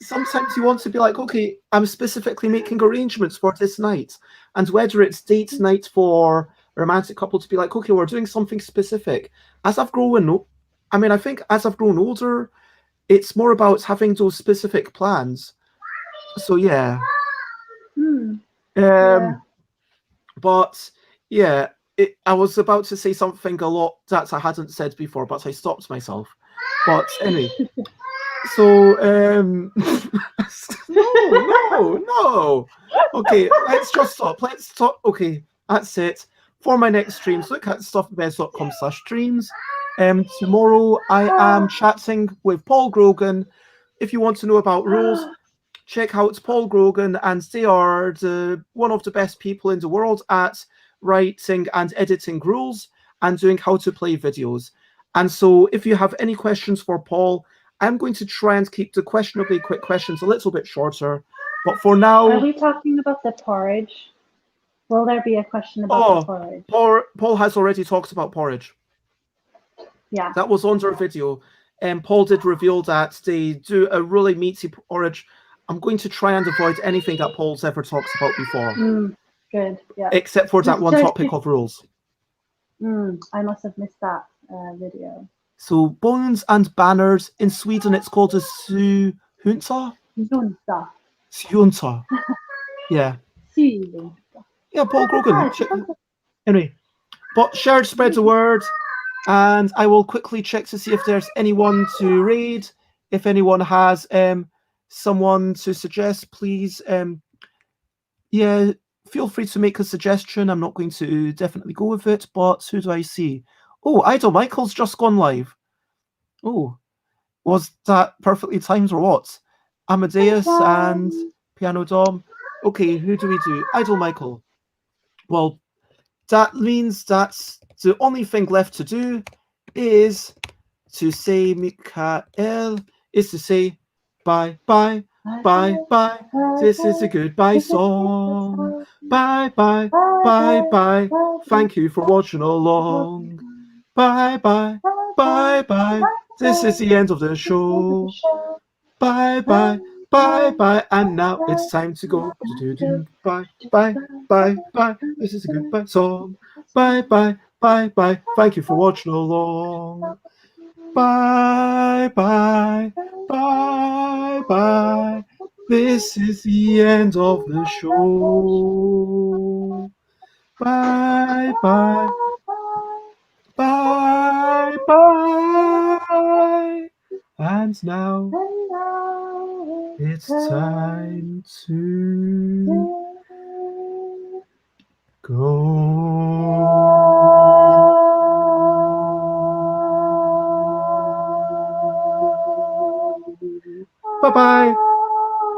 sometimes you want to be like, okay, I'm specifically making arrangements for this night. And whether it's date night for a romantic couple to be like, okay, we're doing something specific. As I've grown, I think as I've grown older, it's more about having those specific plans. So yeah. Hmm. Yeah. Um, but yeah, I was about to say something a lot that I hadn't said before, but I stopped myself. But anyway, so no. Okay, let's just stop. Let's stop. Okay, that's it. For my next streams, look at stuffbeds.com/streams. Tomorrow I am chatting with Paul Grogan. If you want to know about rules, check out Paul Grogan, and they are one of the best people in the world at writing and editing rules and doing how to play videos. And so if you have any questions for Paul, I'm going to try and keep the questionably quick questions a little bit shorter. But for Are now, we talking about the porridge? Will there be a question about the oh, porridge? Paul has already talked about porridge. Yeah. That was on their video. And Paul did reveal that they do a really meaty porridge. I'm going to try and avoid anything that Paul's ever talks about before, Good. Yeah. except for that Just one search topic it. of rules. I must have missed that video. So bones and banners in Sweden, it's called a suhunta. Lunta. Suhunta. Yeah. Sylunta. Yeah, Paul Grogan. Ah, it's about Anyway, but shared spread the word, and I will quickly check to see if there's anyone to raid. If anyone has someone to suggest, please yeah, feel free to make a suggestion. I'm not going to definitely go with it, but who do I see? Oh, Idol Michael's just gone live. Oh, was that perfectly timed or what? Amadeus and Piano Dom. Okay, who do we do? Idol Michael. Well, that means that's the only thing left to do is to say Mikael, is to say bye, bye, bye, bye. This is a goodbye song. Bye, bye, bye, bye. Thank you for watching along. Bye, bye, bye, bye. This is the end of the show. Bye, bye, bye, bye. And now it's time to go. Bye, bye, bye, bye. This is a goodbye song. Bye, bye, bye, bye. Thank you for watching along. Bye, bye, bye, bye. This is the end of the show. Bye, bye, bye, bye. And now it's time to go.